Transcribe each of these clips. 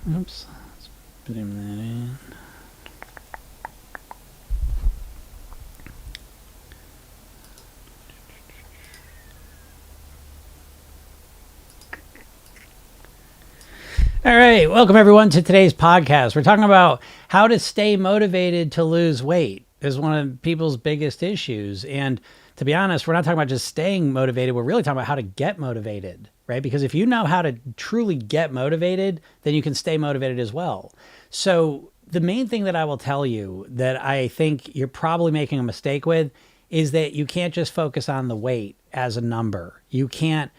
Oops. Let's zoom that in. All right, welcome everyone to today's podcast. We're talking about how to stay motivated to lose weight. Is one of people's biggest issues. And to be honest, we're not talking about just staying motivated. We're really talking about how to get motivated, right? Because if you know how to truly get motivated, then you can stay motivated as well. So the main thing that I will tell you that I think you're probably making a mistake with is that you can't just focus on the weight as a number. You can't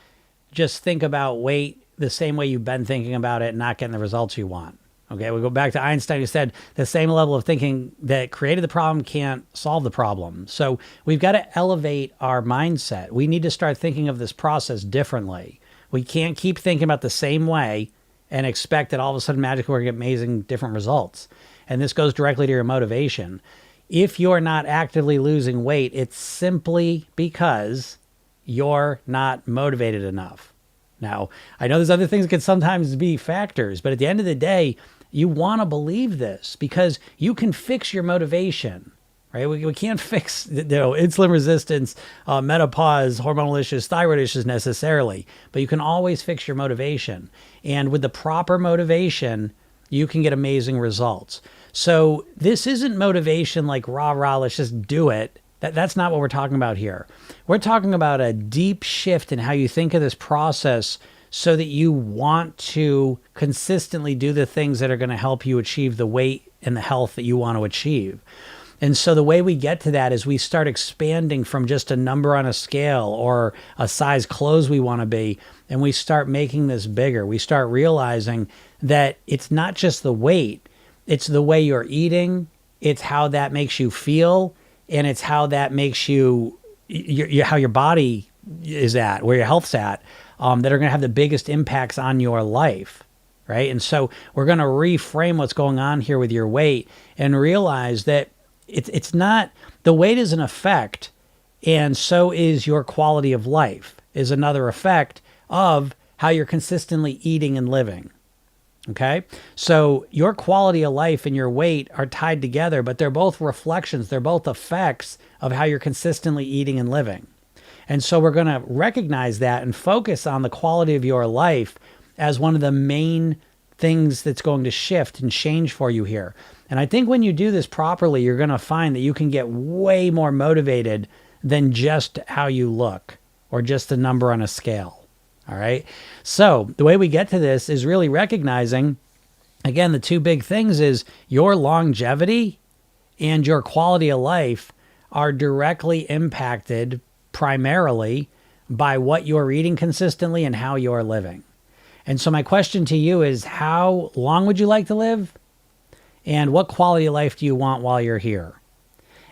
just think about weight the same way you've been thinking about it and not getting the results you want. Okay, we go back to Einstein, who said the same level of thinking that created the problem can't solve the problem. So we've got to elevate our mindset. We need to start thinking of this process differently. We can't keep thinking about the same way and expect that all of a sudden magically we're going to get amazing different results. And this goes directly to your motivation. If you're not actively losing weight, it's simply because you're not motivated enough. Now, I know there's other things that can sometimes be factors, but at the end of the day, you want to believe this because you can fix your motivation, right? We can't fix insulin resistance, menopause, hormonal issues, thyroid issues necessarily, but you can always fix your motivation. And with the proper motivation, you can get amazing results. So this isn't motivation like rah, rah, let's just do it. That's not what we're talking about here. We're talking about a deep shift in how you think of this process so that you want to consistently do the things that are going to help you achieve the weight and the health that you want to achieve. And so the way we get to that is we start expanding from just a number on a scale or a size clothes we want to be, and we start making this bigger. We start realizing that it's not just the weight, it's the way you're eating, it's how that makes you feel, and it's how that makes you, how your body is at, where your health's at, that are going to have the biggest impacts on your life, right? And so we're going to reframe what's going on here with your weight and realize that it's not, the weight is an effect, and so is your quality of life is another effect of how you're consistently eating and living. Okay. So your quality of life and your weight are tied together, but they're both reflections. They're both effects of how you're consistently eating and living. And so we're going to recognize that and focus on the quality of your life as one of the main things that's going to shift and change for you here. And I think when you do this properly, you're going to find that you can get way more motivated than just how you look or just a number on a scale. All right. So the way we get to this is really recognizing, again, the two big things is your longevity and your quality of life are directly impacted primarily by what you're eating consistently and how you're living. And so my question to you is, how long would you like to live? And what quality of life do you want while you're here?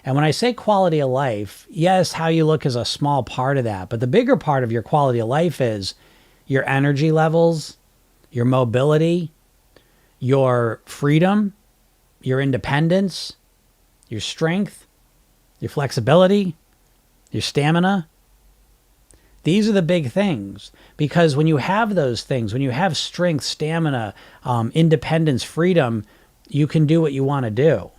And when I say quality of life, yes, how you look is a small part of that. But the bigger part of your quality of life is your energy levels, your mobility, your freedom, your independence, your strength, your flexibility, your stamina. These are the big things, because when you have those things, when you have strength, stamina, independence, freedom, you can do what you want to do.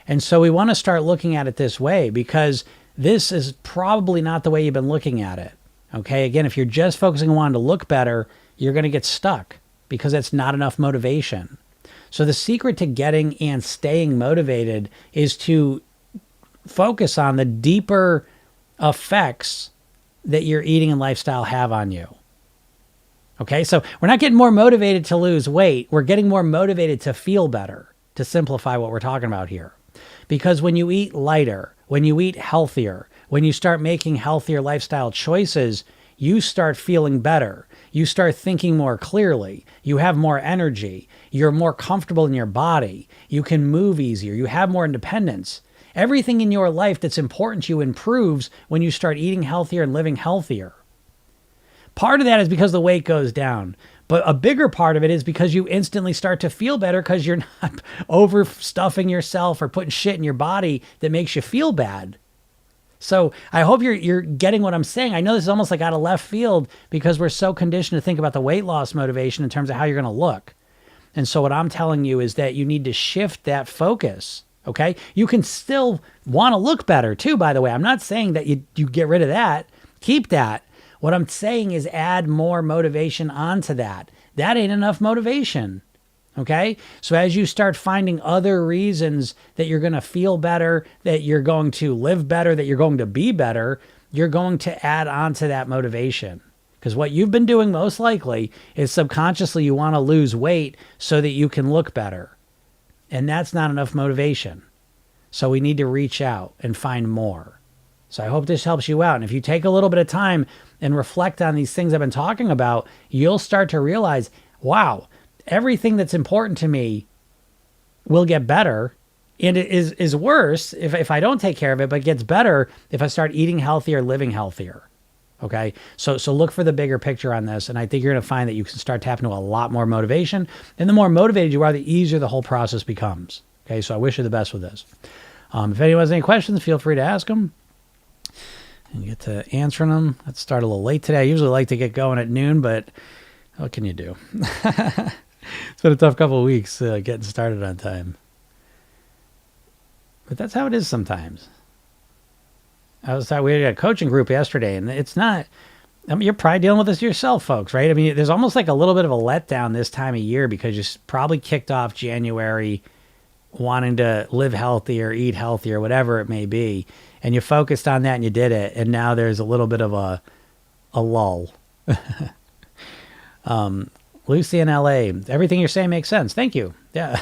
And so we want to start looking at it this way, because this is probably not the way you've been looking at it. Okay. Again, if you're just focusing on wanting to look better, you're going to get stuck because that's not enough motivation. So the secret to getting and staying motivated is to focus on the deeper effects that your eating and lifestyle have on you. Okay. So we're not getting more motivated to lose weight. We're getting more motivated to feel better, to simplify what we're talking about here. Because when you eat lighter, when you eat healthier, when you start making healthier lifestyle choices, you start feeling better. You start thinking more clearly. You have more energy. You're more comfortable in your body. You can move easier. You have more independence. Everything in your life that's important to you improves when you start eating healthier and living healthier. Part of that is because the weight goes down. But a bigger part of it is because you instantly start to feel better because you're not overstuffing yourself or putting shit in your body that makes you feel bad. So I hope you're getting what I'm saying. I know this is almost like out of left field because we're so conditioned to think about the weight loss motivation in terms of how you're going to look. And so what I'm telling you is that you need to shift that focus. Okay. You can still want to look better too, by the way. I'm not saying that you get rid of that. Keep that. What I'm saying is add more motivation onto that. That ain't enough motivation. Okay. So as you start finding other reasons that you're going to feel better, that you're going to live better, that you're going to be better, you're going to add on to that motivation. Because what you've been doing most likely is subconsciously you want to lose weight so that you can look better. And that's not enough motivation. So we need to reach out and find more. So I hope this helps you out. And if you take a little bit of time and reflect on these things I've been talking about, you'll start to realize, wow, everything that's important to me will get better. And it is worse if I don't take care of it, but it gets better if I start eating healthier, living healthier. Okay. So look for the bigger picture on this. And I think you're going to find that you can start tapping into a lot more motivation. And the more motivated you are, the easier the whole process becomes. Okay. So I wish you the best with this. If anyone has any questions, feel free to ask them and get to answering them. Let's start a little late today. I usually like to get going at noon, but what can you do? It's been a tough couple of weeks getting started on time. But that's how it is sometimes. We had a coaching group yesterday, and it's not, I mean, you're probably dealing with this yourself, folks, right? I mean, there's almost like a little bit of a letdown this time of year because you probably kicked off January wanting to live healthier, eat healthier, whatever it may be. And you focused on that and you did it. And now there's a little bit of a lull. Lucy in LA, everything you're saying makes sense. Thank you. Yeah.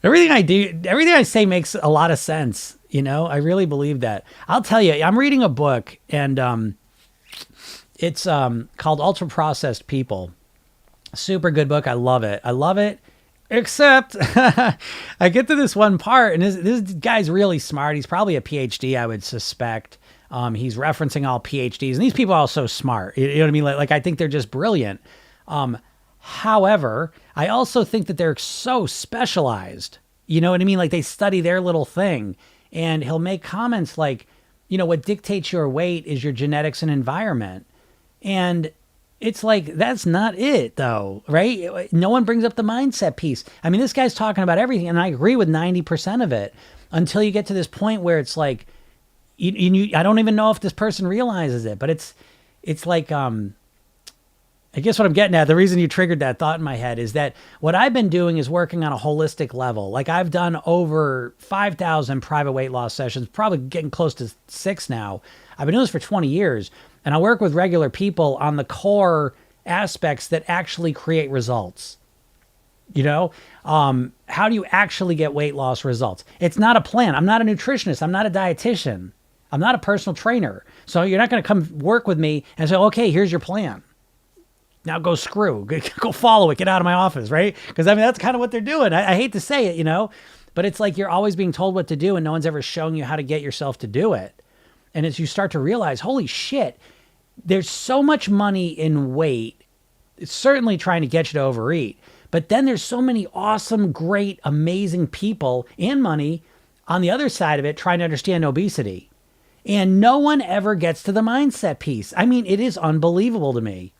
Everything I say makes a lot of sense. You know, I really believe that. I'll tell you, I'm reading a book and it's called Ultra Processed People. Super good book. I love it. Except I get to this one part and this guy's really smart. He's probably a PhD, I would suspect. He's referencing all PhDs and these people are all so smart. You know what I mean? Like I think they're just brilliant. However, I also think that they're so specialized. You know what I mean? Like they study their little thing. And he'll make comments like, you know, what dictates your weight is your genetics and environment. And it's like, that's not it though, right? No one brings up the mindset piece. I mean, this guy's talking about everything and I agree with 90% of it until you get to this point where it's like, I don't even know if this person realizes it, but it's like, I guess what I'm getting at, the reason you triggered that thought in my head is that what I've been doing is working on a holistic level. Like I've done over 5,000 private weight loss sessions, probably getting close to 6 now. I've been doing this for 20 years and I work with regular people on the core aspects that actually create results. You know, how do you actually get weight loss results? It's not a plan. I'm not a nutritionist. I'm not a dietitian. I'm not a personal trainer. So you're not going to come work with me and say, okay, here's your plan. Now go screw, go follow it, get out of my office, right? Because I mean, that's kind of what they're doing. I hate to say it, you know, but it's like you're always being told what to do and no one's ever showing you how to get yourself to do it. And as you start to realize, holy shit, there's so much money in weight. It's certainly trying to get you to overeat. But then there's so many awesome, great, amazing people and money on the other side of it trying to understand obesity. And no one ever gets to the mindset piece. I mean, it is unbelievable to me.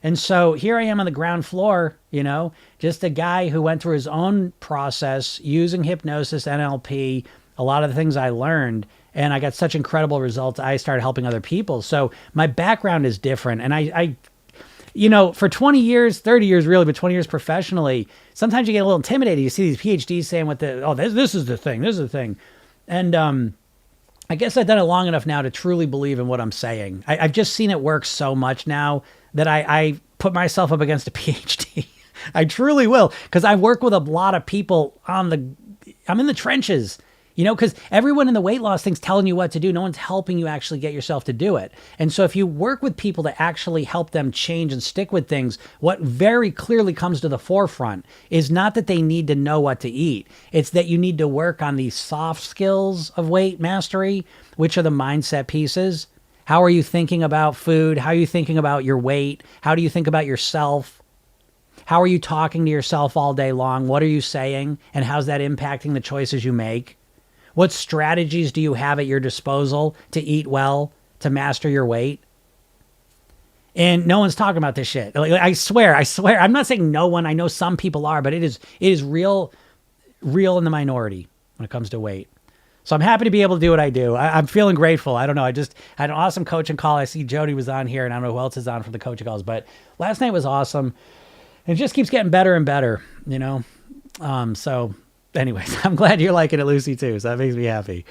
And so here I am on the ground floor, you know, just a guy who went through his own process using hypnosis, NLP, a lot of the things I learned, and I got such incredible results. I started helping other people. So my background is different. And I you know, for 20 years, 30 years really, but 20 years professionally, sometimes you get a little intimidated. You see these PhDs saying this is the thing. And I guess I've done it long enough now to truly believe in what I'm saying. I've just seen it work so much now that I put myself up against a PhD. I truly will, because I work with a lot of people I'm in the trenches, you know, because everyone in the weight loss thing's telling you what to do. No one's helping you actually get yourself to do it. And so if you work with people to actually help them change and stick with things, what very clearly comes to the forefront is not that they need to know what to eat. It's that you need to work on these soft skills of weight mastery, which are the mindset pieces. How are you thinking about food? How are you thinking about your weight? How do you think about yourself? How are you talking to yourself all day long? What are you saying? And how's that impacting the choices you make? What strategies do you have at your disposal to eat well, to master your weight? And no one's talking about this shit. Like, I swear. I'm not saying no one. I know some people are, but it is real in the minority when it comes to weight. So I'm happy to be able to do what I do. I'm feeling grateful. I don't know. I just had an awesome coaching call. I see Jody was on here, and I don't know who else is on from the coaching calls, but last night was awesome. It just keeps getting better and better, you know? So anyways, I'm glad you're liking it, Lucy, too. So that makes me happy.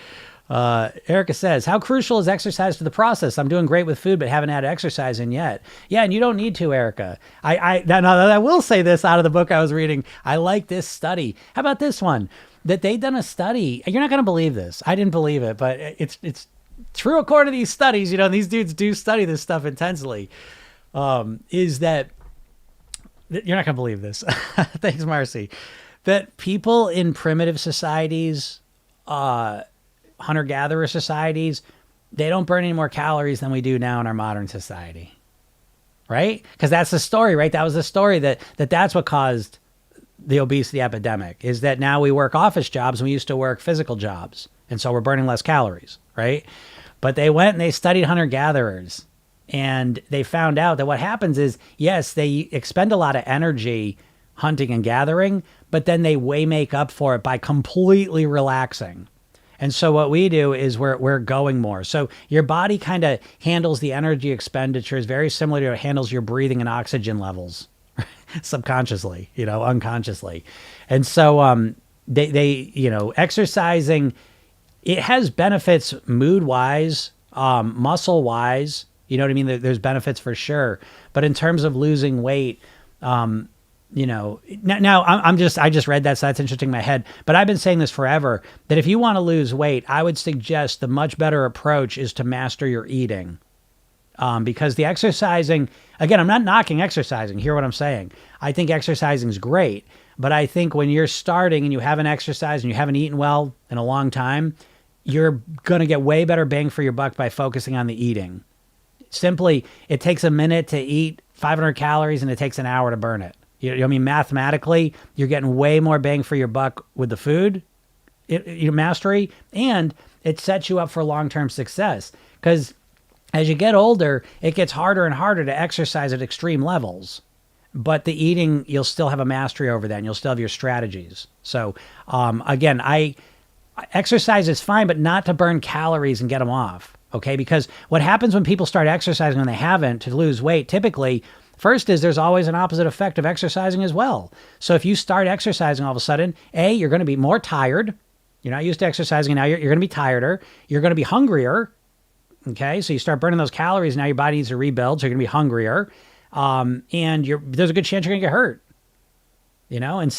Erica says, how crucial is exercise to the process? I'm doing great with food, but haven't had exercise in yet. Yeah, and you don't need to, Erica. I will say this out of the book I was reading. I like this study. How about this one? That they've done a study. You're not going to believe this. I didn't believe it, but it's true according to these studies. You know, these dudes do study this stuff intensely. Is that you're not going to believe this. Thanks, Marcy. That people in primitive societies, hunter-gatherer societies, they don't burn any more calories than we do now in our modern society. Right? Because that's the story, right? That was the story that's what caused the obesity epidemic, is that now we work office jobs and we used to work physical jobs. And so we're burning less calories, right? But they went and they studied hunter-gatherers, and they found out that what happens is, yes, they expend a lot of energy hunting and gathering, but then they way make up for it by completely relaxing. And so what we do is we're going more. So your body kind of handles the energy expenditures very similar to how it handles your breathing and oxygen levels subconsciously, you know, unconsciously. And so they you know, exercising, it has benefits mood-wise, muscle-wise. You know what I mean? There's benefits for sure. But in terms of losing weight, you know, now I just read that, so that's interesting in my head. But I've been saying this forever, that if you want to lose weight, I would suggest the much better approach is to master your eating. Because the exercising, again, I'm not knocking exercising. Hear what I'm saying. I think exercising is great. But I think when you're starting and you haven't exercised and you haven't eaten well in a long time, you're going to get way better bang for your buck by focusing on the eating. Simply, it takes a minute to eat 500 calories and it takes an hour to burn it. You know what I mean? Mathematically, you're getting way more bang for your buck with the food, your mastery, and it sets you up for long-term success. Because as you get older, it gets harder and harder to exercise at extreme levels. But the eating, you'll still have a mastery over that, and you'll still have your strategies. So, again, exercise is fine, but not to burn calories and get them off, okay? Because what happens when people start exercising when they haven't to lose weight, typically, first is there's always an opposite effect of exercising as well. So if you start exercising all of a sudden, you're going to be more tired. You're not used to exercising, now you're going to be tireder. You're going to be hungrier. Okay, so you start burning those calories. Now your body needs to rebuild, so you're going to be hungrier, and there's a good chance you're going to get hurt. You know, and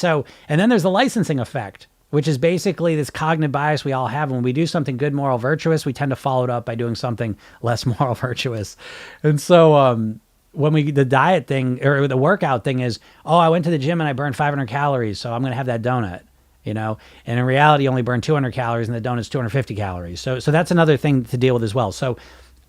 then there's the licensing effect, which is basically this cognitive bias we all have. When we do something good, moral, virtuous, we tend to follow it up by doing something less moral, virtuous. And so when the diet thing or the workout thing is, I went to the gym and I burned 500 calories, so I'm going to have that donut. You know, and in reality, you only burn 200 calories and the donut's 250 calories. So that's another thing to deal with as well. So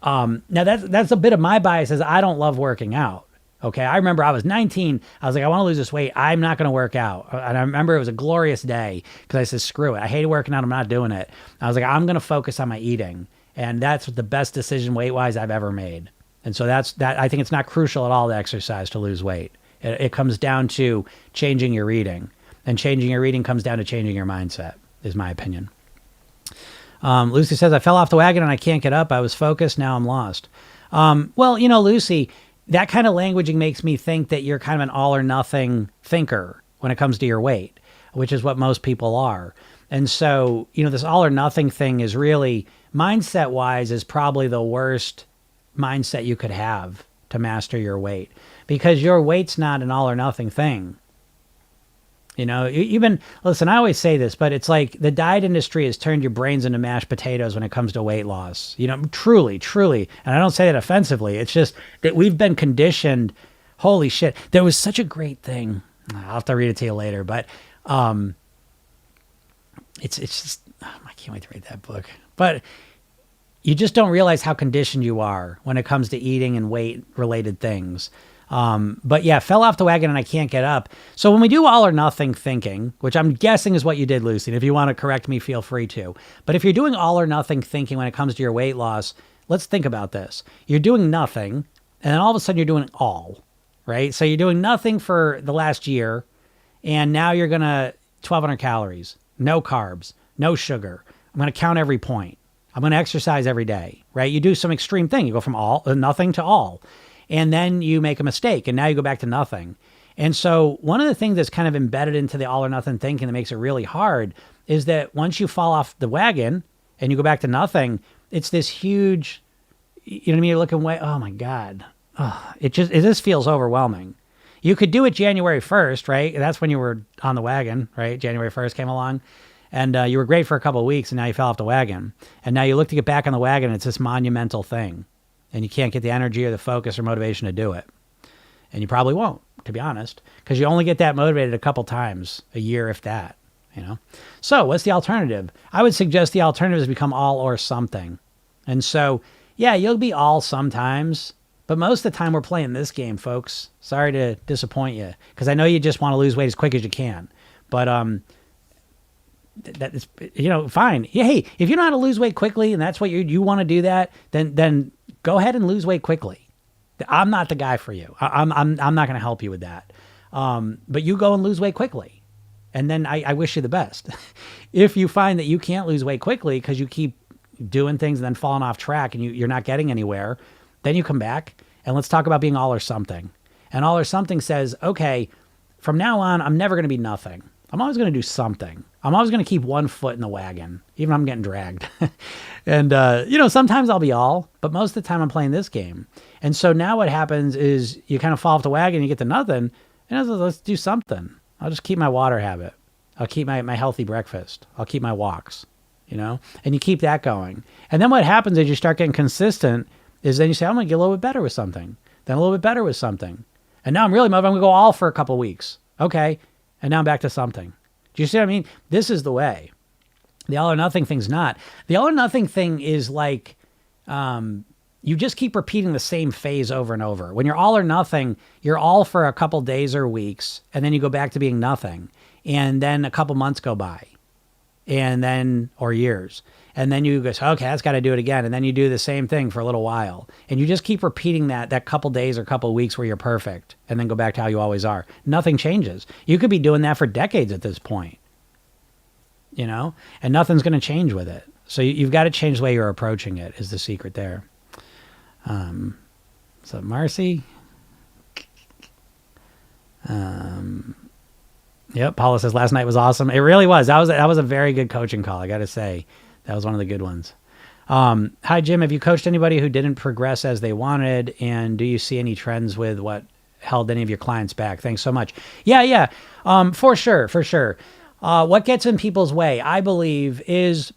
now that's a bit of my bias, is I don't love working out. Okay. I remember I was 19. I was like, I want to lose this weight. I'm not going to work out. And I remember it was a glorious day because I said, screw it. I hate working out. I'm not doing it. I was like, I'm going to focus on my eating. And that's the best decision weight wise I've ever made. And so I think it's not crucial at all to exercise to lose weight. It comes down to changing your eating. And changing your eating comes down to changing your mindset, is my opinion. Lucy says, I fell off the wagon and I can't get up. I was focused. Now I'm lost. Well, you know, Lucy, that kind of languaging makes me think that you're kind of an all or nothing thinker when it comes to your weight, which is what most people are. And so, you know, this all or nothing thing is really, mindset wise, is probably the worst mindset you could have to master your weight, because your weight's not an all or nothing thing. You know, listen, I always say this, but it's like the diet industry has turned your brains into mashed potatoes when it comes to weight loss. You know, truly. And I don't say that offensively. It's just that we've been conditioned. Holy shit. There was such a great thing. I'll have to read it to you later, but it's just, I can't wait to read that book. But you just don't realize how conditioned you are when it comes to eating and weight related things. But yeah, fell off the wagon and I can't get up. So when we do all or nothing thinking, which I'm guessing is what you did, Lucy, and if you want to correct me, feel free to. But if you're doing all or nothing thinking when it comes to your weight loss, let's think about this. You're doing nothing, And then all of a sudden you're doing all, right? So you're doing nothing for the last year, and now you're going to 1,200 calories, no carbs, no sugar. I'm going to count every point. I'm going to exercise every day, right? You do some extreme thing. You go from nothing to all, and then you make a mistake, and now you go back to nothing. And so one of the things that's kind of embedded into the all or nothing thinking that makes it really hard is that once you fall off the wagon and you go back to nothing, it's this huge, you know what I mean? You're looking way, oh my God. Oh, it just feels overwhelming. You could do it January 1st, right? That's when you were on the wagon, right? January 1st came along, and you were great for a couple of weeks, and now you fell off the wagon. And now you look to get back on the wagon, and it's this monumental thing, and you can't get the energy or the focus or motivation to do it. And you probably won't, to be honest, because you only get that motivated a couple times a year, if that, you know? So what's the alternative? I would suggest the alternative is become all or something. And so, yeah, you'll be all sometimes, but most of the time we're playing this game, folks. Sorry to disappoint you, because I know you just want to lose weight as quick as you can. But that is, you know, fine. Yeah, hey, if you know how to lose weight quickly and that's what you want to do that, then go ahead and lose weight quickly. I'm not the guy for you. I'm not going to help you with that. But you go and lose weight quickly, and then I wish you the best. If you find that you can't lose weight quickly because you keep doing things and then falling off track and you're not getting anywhere, then you come back and let's talk about being all or something. And all or something says, okay, from now on, I'm never going to be nothing. I'm always going to do something. I'm always going to keep one foot in the wagon, even if I'm getting dragged. And, you know, sometimes I'll be all, but most of the time I'm playing this game. And so now what happens is you kind of fall off the wagon, you get to nothing, and let's do something. I'll just keep my water habit. I'll keep my healthy breakfast. I'll keep my walks, you know, and you keep that going. And then what happens is you start getting consistent is then you say, I'm going to get a little bit better with something, then a little bit better with something. And now I'm really motivated. I'm going to go all for a couple of weeks. Okay. And now I'm back to something. Do you see what I mean? This is the way. The all or nothing thing's not. The all or nothing thing is like, you just keep repeating the same phase over and over. When you're all or nothing, you're all for a couple days or weeks, and then you go back to being nothing. And then a couple months go by, and then, or years. And then you go, okay, that's got to do it again. And then you do the same thing for a little while. And you just keep repeating that couple days or couple weeks where you're perfect, and then go back to how you always are. Nothing changes. You could be doing that for decades at this point, you know, and nothing's going to change with it. So you've got to change the way you're approaching it is the secret there. So Marcy, yep. Paula says last night was awesome. It really was. That was a very good coaching call. I got to say that was one of the good ones. Hi Jim. Have you coached anybody who didn't progress as they wanted? And do you see any trends with what held any of your clients back? Thanks so much. Yeah. For sure. What gets in people's way, I believe, is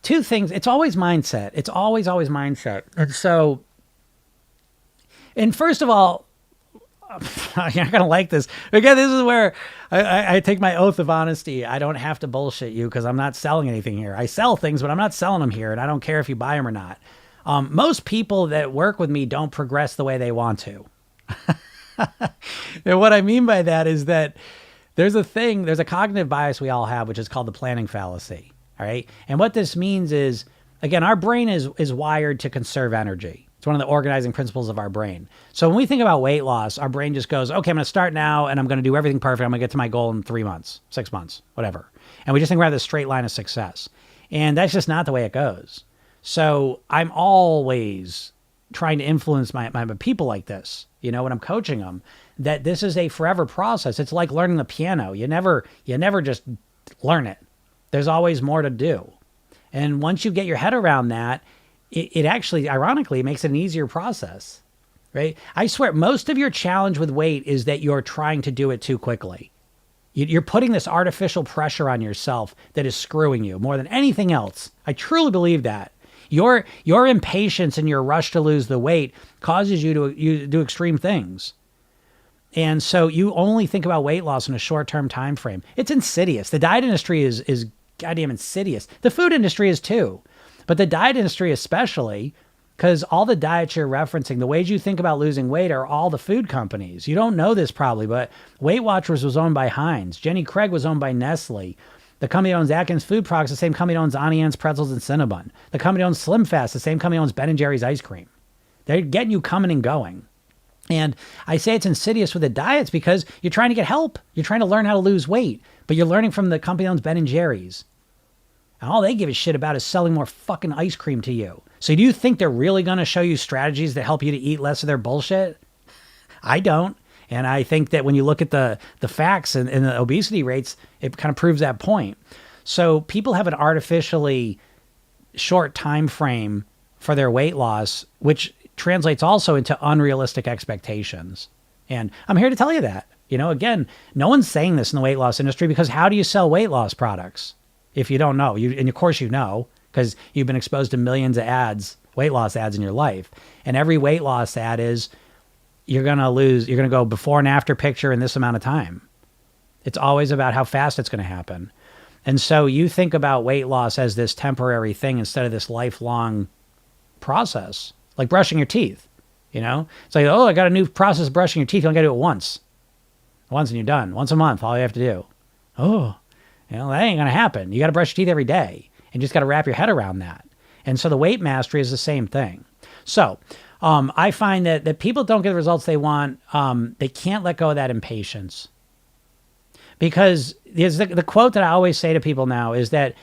two things. It's always mindset. It's always mindset. And so, and first of all, you're not going to like this. Again, this is where I take my oath of honesty. I don't have to bullshit you because I'm not selling anything here. I sell things, but I'm not selling them here, and I don't care if you buy them or not. Most people that work with me don't progress the way they want to. And what I mean by that is that there's a cognitive bias we all have, which is called the planning fallacy. All right. And what this means is, again, our brain is wired to conserve energy. It's one of the organizing principles of our brain. So when we think about weight loss, our brain just goes, okay, I'm going to start now and I'm going to do everything perfect. I'm going to get to my goal in 3 months, 6 months, whatever. And we just think we're at this straight line of success. And that's just not the way it goes. So I'm always trying to influence my people like this, you know, when I'm coaching them, that this is a forever process. It's like learning the piano. You never just learn it. There's always more to do. And once you get your head around that, it actually, ironically, makes it an easier process, right? I swear, most of your challenge with weight is that you're trying to do it too quickly. You're putting this artificial pressure on yourself that is screwing you more than anything else. I truly believe that. Your impatience and your rush to lose the weight causes you to do extreme things. And so you only think about weight loss in a short-term time frame. It's insidious. The diet industry is goddamn insidious. The food industry is too. But the diet industry especially, because all the diets you're referencing, the ways you think about losing weight are all the food companies. You don't know this probably, but Weight Watchers was owned by Heinz. Jenny Craig was owned by Nestle. The company that owns Atkins Food Products, the same company that owns Auntie Anne's Pretzels and Cinnabon. The company that owns Slim Fast, the same company that owns Ben & Jerry's ice cream. They're getting you coming and going. And I say it's insidious with the diets because you're trying to get help. You're trying to learn how to lose weight, but you're learning from the company that owns Ben and Jerry's. And all they give a shit about is selling more fucking ice cream to you. So do you think they're really going to show you strategies that help you to eat less of their bullshit? I don't. And I think that when you look at the facts and the obesity rates, it kind of proves that point. So people have an artificially short time frame for their weight loss, which translates also into unrealistic expectations. And I'm here to tell you that. Again, no one's saying this in the weight loss industry, because how do you sell weight loss products if you don't know? And of course you know, because you've been exposed to millions of ads, weight loss ads in your life. And every weight loss ad is, you're going to go before and after picture in this amount of time. It's always about how fast it's going to happen. And so you think about weight loss as this temporary thing instead of this lifelong process, like brushing your teeth. It's like, oh, I got a new process of brushing your teeth. You only got to do it once and you're done. Once a month, all you have to do. Oh, that ain't going to happen. You got to brush your teeth every day, and you just got to wrap your head around that. And so the weight mastery is the same thing. So I find that people don't get the results they want. They can't let go of that impatience. Because the quote that I always say to people now is that,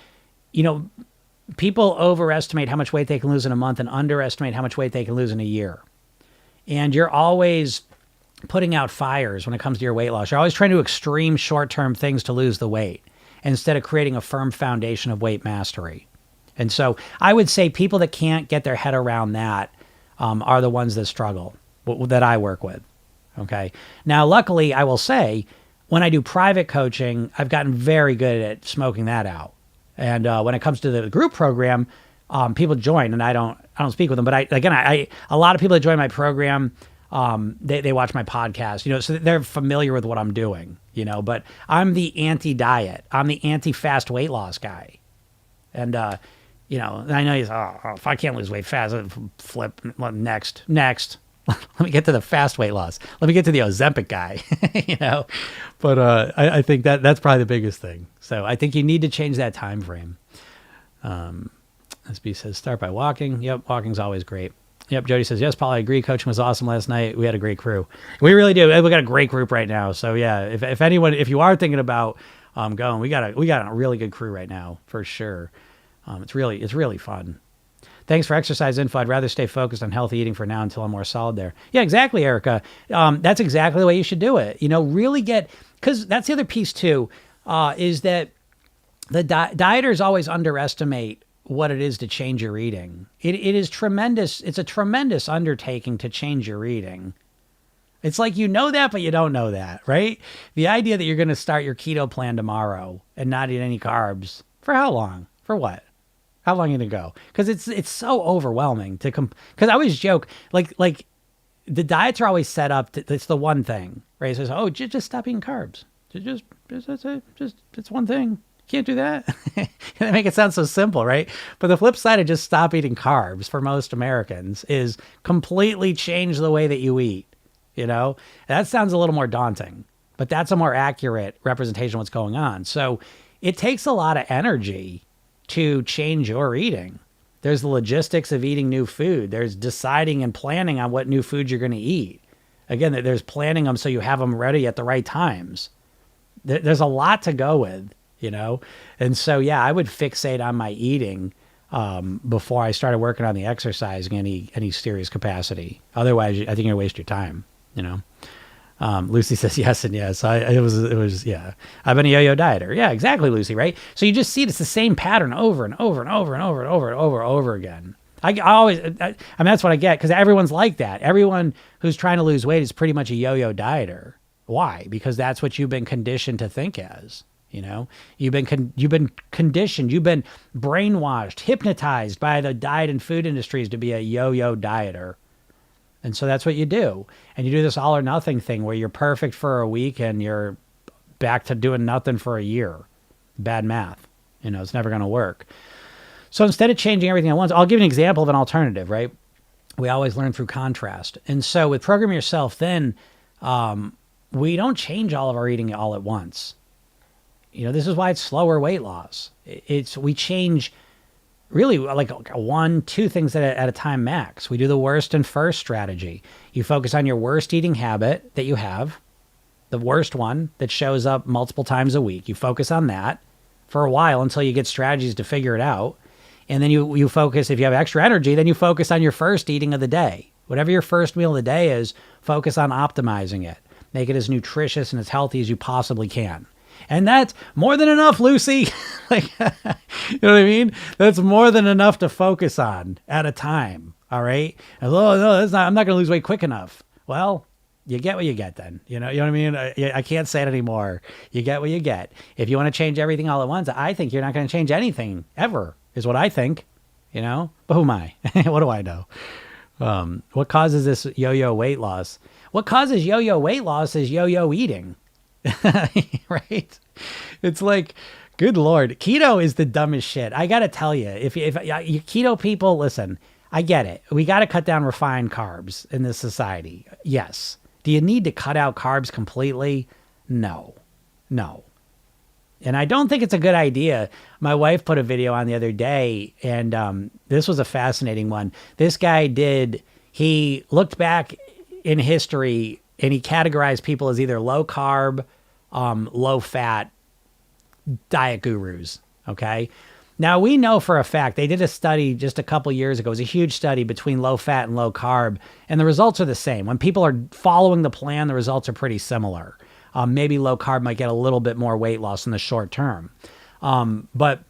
people overestimate how much weight they can lose in a month and underestimate how much weight they can lose in a year. And you're always putting out fires when it comes to your weight loss. You're always trying to do extreme short-term things to lose the weight instead of creating a firm foundation of weight mastery. And so I would say people that can't get their head around that are the ones that struggle, that I work with. Okay. Now, luckily, I will say, when I do private coaching, I've gotten very good at smoking that out. And when it comes to the group program, people join, and I don't speak with them. But I a lot of people that join my program, they watch my podcast, so they're familiar with what I'm doing, But I'm the anti-diet. I'm the anti-fast weight loss guy. And I know if I can't lose weight fast, I'll flip. Next. Let me get to the fast weight loss. Let me get to the Ozempic guy, But I think that's probably the biggest thing. So I think you need to change that time frame. SB says, start by walking. Yep, walking's always great. Yep, Jody says, yes, Paul, I agree. Coaching was awesome last night. We had a great crew. We really do. We got a great group right now. So yeah, if you are thinking about going, we got a really good crew right now for sure. It's really fun. Thanks for exercise info. I'd rather stay focused on healthy eating for now until I'm more solid there. Yeah, exactly, Erica. That's exactly the way you should do it. Really because that's the other piece too, is that the dieters always underestimate what it is to change your eating. It is tremendous. It's a tremendous undertaking to change your eating. It's like that, but you don't know that, right? The idea that you're going to start your keto plan tomorrow and not eat any carbs, for how long? For what? How long are you going to go? Because it's so overwhelming to because I always joke, like the diets are always set up it's the one thing, right? It says, oh, just stop eating carbs. Just it's one thing. Can't do that. They make it sound so simple, right? But the flip side of just stop eating carbs for most Americans is completely change the way that you eat. That sounds a little more daunting, but that's a more accurate representation of what's going on. So it takes a lot of energy to change your eating. There's the logistics of eating new food. There's deciding and planning on what new foods you're going to eat. Again, there's planning them so you have them ready at the right times. There's a lot to go with, And so, yeah, I would fixate on my eating before I started working on the exercising any serious capacity. Otherwise, I think you're going to waste your time, Lucy says yes and yes. It was yeah. I've been a yo-yo dieter. Yeah, exactly, Lucy. Right. So you just see it's the same pattern over and over and over and over and over and over again. I mean, that's what I get because everyone's like that. Everyone who's trying to lose weight is pretty much a yo-yo dieter. Why? Because that's what you've been conditioned to think as. You've been conditioned. You've been brainwashed, hypnotized by the diet and food industries to be a yo-yo dieter. And so that's what you do. And you do this all or nothing thing where you're perfect for a week and you're back to doing nothing for a year. Bad math. It's never going to work. So instead of changing everything at once, I'll give you an example of an alternative, right? We always learn through contrast. And so with Program Yourself, then we don't change all of our eating all at once. This is why it's slower weight loss. We change really like one, two things at a time max. We do the worst and first strategy. You focus on your worst eating habit that you have, the worst one that shows up multiple times a week. You focus on that for a while until you get strategies to figure it out. And then you focus, if you have extra energy, then you focus on your first eating of the day. Whatever your first meal of the day is, focus on optimizing it. Make it as nutritious and as healthy as you possibly can. And that's more than enough, Lucy. Like, you know what I mean? That's more than enough to focus on at a time. All right. And, oh, no, I'm not going to lose weight quick enough. Well, you get what you get then. You know what I mean? I can't say it anymore. You get what you get. If you want to change everything all at once, I think you're not going to change anything ever, is what I think. You know? But who am I? What do I know? What causes this yo-yo weight loss? What causes yo-yo weight loss is yo-yo eating. Right? It's like, good Lord, keto is the dumbest shit. I got to tell you, if you keto people, listen, I get it. We got to cut down refined carbs in this society. Yes. Do you need to cut out carbs completely? No. And I don't think it's a good idea. My wife put a video on the other day, and this was a fascinating one. This guy he looked back in history, and he categorized people as either low carb, low fat diet gurus. Okay. Now we know for a fact, they did a study just a couple years ago. It was a huge study between low fat and low carb, and the results are the same. When people are following the plan, the results are pretty similar. Maybe low carb might get a little bit more weight loss in the short term. But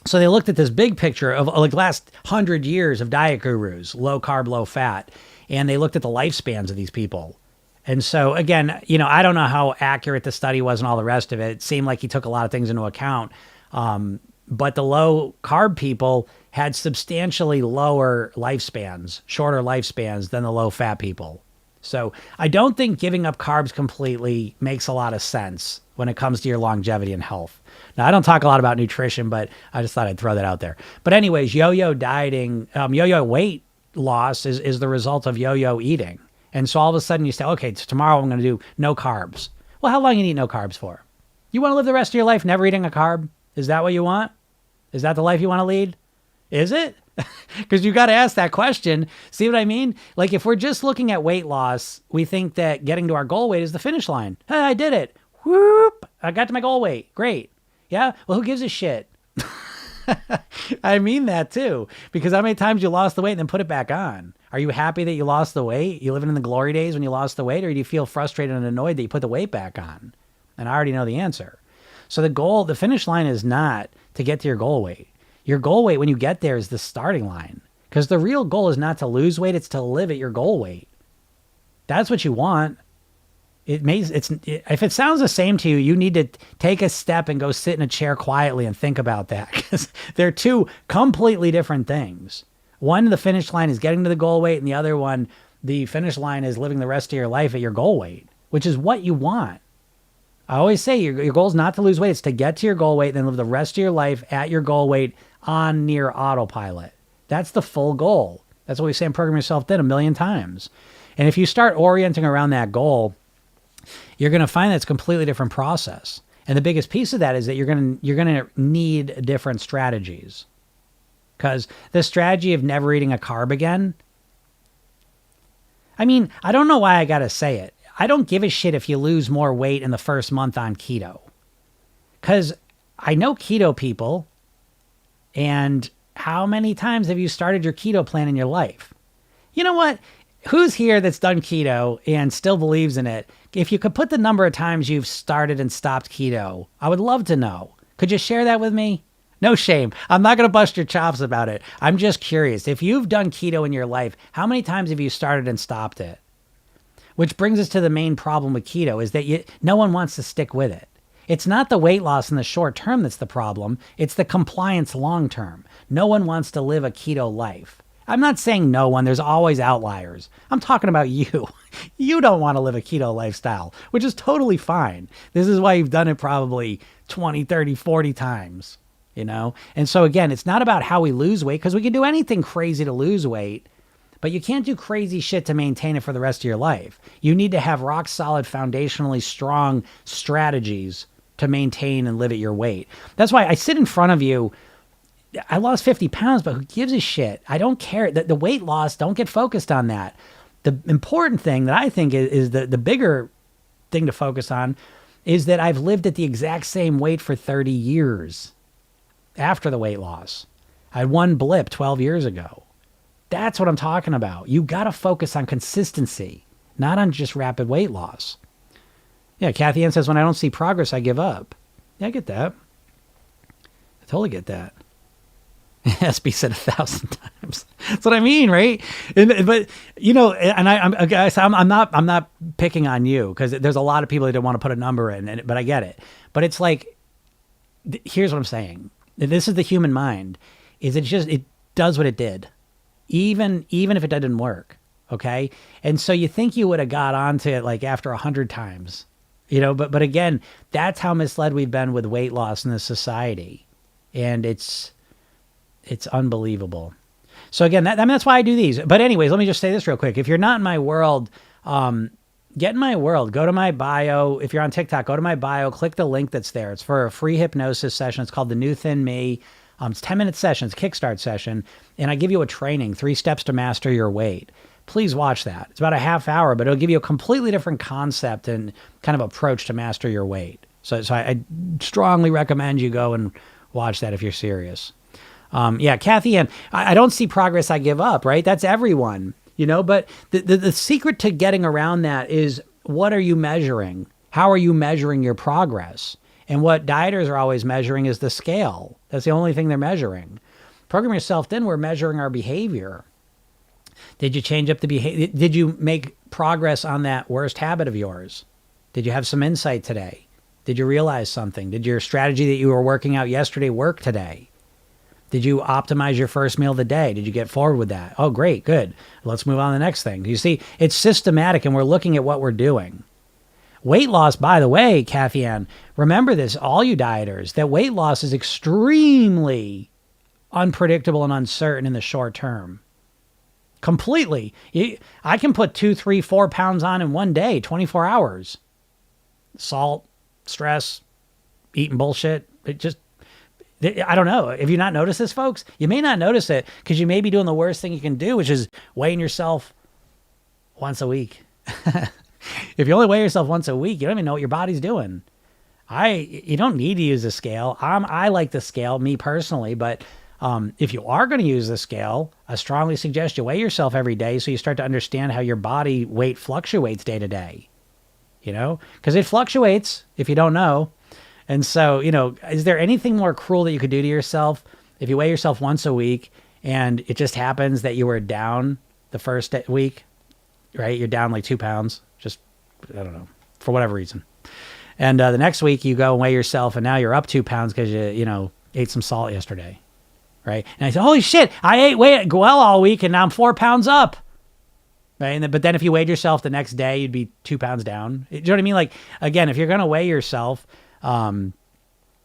so they looked at this big picture of like the last 100 years of diet gurus, low carb, low fat, and they looked at the lifespans of these people. And so again, you know, I don't know how accurate the study was and all the rest of it. It seemed like he took a lot of things into account. But the low carb people had substantially lower lifespans, shorter lifespans than the low fat people. So I don't think giving up carbs completely makes a lot of sense when it comes to your longevity and health. Now, I don't talk a lot about nutrition, but I just thought I'd throw that out there. But anyways, yo-yo dieting, yo-yo weight loss is the result of yo-yo eating. And so all of a sudden you say, okay, tomorrow I'm going to do no carbs. Well, how long can you eat no carbs for? You want to live the rest of your life never eating a carb? Is that what you want? Is that the life you want to lead? Is it? Because you got to ask that question. See what I mean? Like if we're just looking at weight loss, we think that getting to our goal weight is the finish line. Hey, I did it. Whoop. I got to my goal weight. Great. Yeah. Well, who gives a shit? I mean that too, because how many times you lost the weight and then put it back on? Are you happy that you lost the weight? You living in the glory days when you lost the weight, or do you feel frustrated and annoyed that you put the weight back on? And I already know the answer. So the finish line is not to get to your goal weight. Your goal weight when you get there is the starting line, because the real goal is not to lose weight. It's to live at your goal weight. That's what you want. If it sounds the same to you, you need to take a step and go sit in a chair quietly and think about that, because they're two completely different things. One, the finish line is getting to the goal weight, and the other one, the finish line is living the rest of your life at your goal weight, which is what you want. I always say your goal is not to lose weight. It's to get to your goal weight and then live the rest of your life at your goal weight on near autopilot. That's the full goal. That's what we say in Program Yourself Thin 1,000,000 times. And if you start orienting around that goal, you're going to find that it's a completely different process. And the biggest piece of that is that you're going to need different strategies. Because the strategy of never eating a carb again, I mean, I don't know why I got to say it. I don't give a shit if you lose more weight in the first month on keto. Because I know keto people, and how many times have you started your keto plan in your life? You know what? Who's here that's done keto and still believes in it? If you could put the number of times you've started and stopped keto, I would love to know. Could you share that with me? No shame. I'm not going to bust your chops about it. I'm just curious. If you've done keto in your life, how many times have you started and stopped it? Which brings us to the main problem with keto, is that no one wants to stick with it. It's not the weight loss in the short term that's the problem. It's the compliance long term. No one wants to live a keto life. I'm not saying no one. There's always outliers. I'm talking about you. You don't want to live a keto lifestyle, which is totally fine. This is why you've done it probably 20, 30, 40 times, you know? And so again, it's not about how we lose weight, because we can do anything crazy to lose weight, but you can't do crazy shit to maintain it for the rest of your life. You need to have rock solid, foundationally strong strategies to maintain and live at your weight. That's why I sit in front of you I lost 50 pounds, but who gives a shit? I don't care. The weight loss, don't get focused on that. The important thing that I think is the bigger thing to focus on is that I've lived at the exact same weight for 30 years after the weight loss. I had one blip 12 years ago. That's what I'm talking about. You got to focus on consistency, not on just rapid weight loss. Yeah, Kathy Ann says, when I don't see progress, I give up. Yeah, I get that. I totally get that. SB said 1,000 times. That's what I mean, right? But you know, and I'm not picking on you because there's a lot of people that don't want to put a number in, but I get it. But it's like, here's what I'm saying. This is the human mind. It does what it did, even if it didn't work. Okay, and so you think you would have got onto it like after 100 times, you know? But again, that's how misled we've been with weight loss in this society, and it's unbelievable. So again, that's why I do these. But anyways, let me just say this real quick. If you're not in my world, get in my world. Go to my bio. If you're on TikTok, go to my bio. Click the link that's there. It's for a free hypnosis session. It's called The New Thin Me. It's 10-minute session. It's a kickstart session. And I give you a training, 3 steps to master your weight. Please watch that. It's about a half hour, but it'll give you a completely different concept and kind of approach to master your weight. So I strongly recommend you go and watch that if you're serious. Yeah, Kathy Ann, I don't see progress, I give up, right? That's everyone, you know, but the secret to getting around that is, what are you measuring? How are you measuring your progress? And what dieters are always measuring is the scale. That's the only thing they're measuring. Program Yourself Thin, we're measuring our behavior. Did you change up the behavior? Did you make progress on that worst habit of yours? Did you have some insight today? Did you realize something? Did your strategy that you were working out yesterday work today? Did you optimize your first meal of the day? Did you get forward with that? Oh, great, good. Let's move on to the next thing. You see, it's systematic, and we're looking at what we're doing. Weight loss, by the way, Kathy Ann, remember this, all you dieters, that weight loss is extremely unpredictable and uncertain in the short term. Completely. I can put 2, 3, 4 pounds on in one day, 24 hours. Salt, stress, eating bullshit. I don't know. Have you not noticed this, folks? You may not notice it because you may be doing the worst thing you can do, which is weighing yourself once a week. If you only weigh yourself once a week, you don't even know what your body's doing. You don't need to use a scale. I like the scale, me personally, but if you are going to use the scale, I strongly suggest you weigh yourself every day so you start to understand how your body weight fluctuates day to day. You know, because it fluctuates if you don't know. And so, you know, is there anything more cruel that you could do to yourself if you weigh yourself once a week and it just happens that you were down the first week, right? You're down like 2 pounds, just, I don't know, for whatever reason. And the next week you go and weigh yourself and now you're up 2 pounds because you ate some salt yesterday, right? And I said, holy shit, I ate well all week and now I'm 4 pounds up. Right? But then if you weighed yourself the next day, you'd be 2 pounds down. Do you know what I mean? Like, again, if you're going to weigh yourself,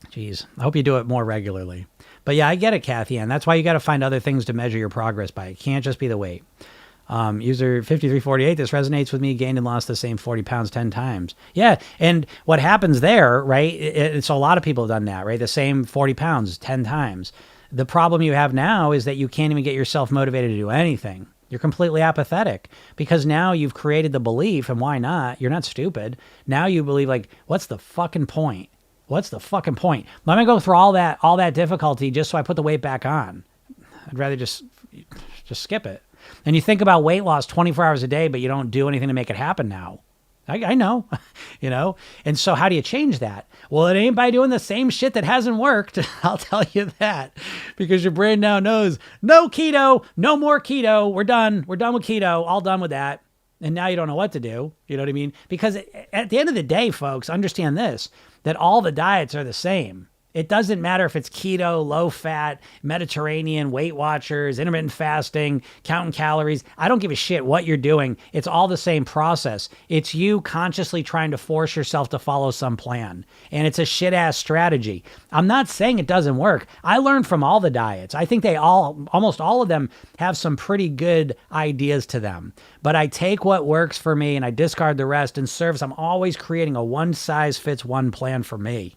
geez, I hope you do it more regularly. But yeah, I get it, Kathy Ann. That's why you got to find other things to measure your progress by. It can't just be the weight. User 5348, this resonates with me, gained and lost the same 40 pounds 10 times. Yeah, and what happens there, right, it's a lot of people have done that, right? The same 40 pounds 10 times. The problem you have now is that you can't even get yourself motivated to do anything. You're completely apathetic because now you've created the belief, and why not? You're not stupid. Now you believe, like, what's the fucking point? What's the fucking point? Let me go through all that difficulty just so I put the weight back on. I'd rather just skip it. And you think about weight loss 24 hours a day, but you don't do anything to make it happen now. I know, you know? And so how do you change that? Well, it ain't by doing the same shit that hasn't worked. I'll tell you that, because your brain now knows no keto, no more keto. We're done. We're done with keto. All done with that. And now you don't know what to do. You know what I mean? Because at the end of the day, folks, understand this, that all the diets are the same. It doesn't matter if it's keto, low fat, Mediterranean, Weight Watchers, intermittent fasting, counting calories. I don't give a shit what you're doing. It's all the same process. It's you consciously trying to force yourself to follow some plan. And it's a shit ass strategy. I'm not saying it doesn't work. I learned from all the diets. I think almost all of them have some pretty good ideas to them. But I take what works for me and I discard the rest and serves. I'm always creating a one size fits one plan for me.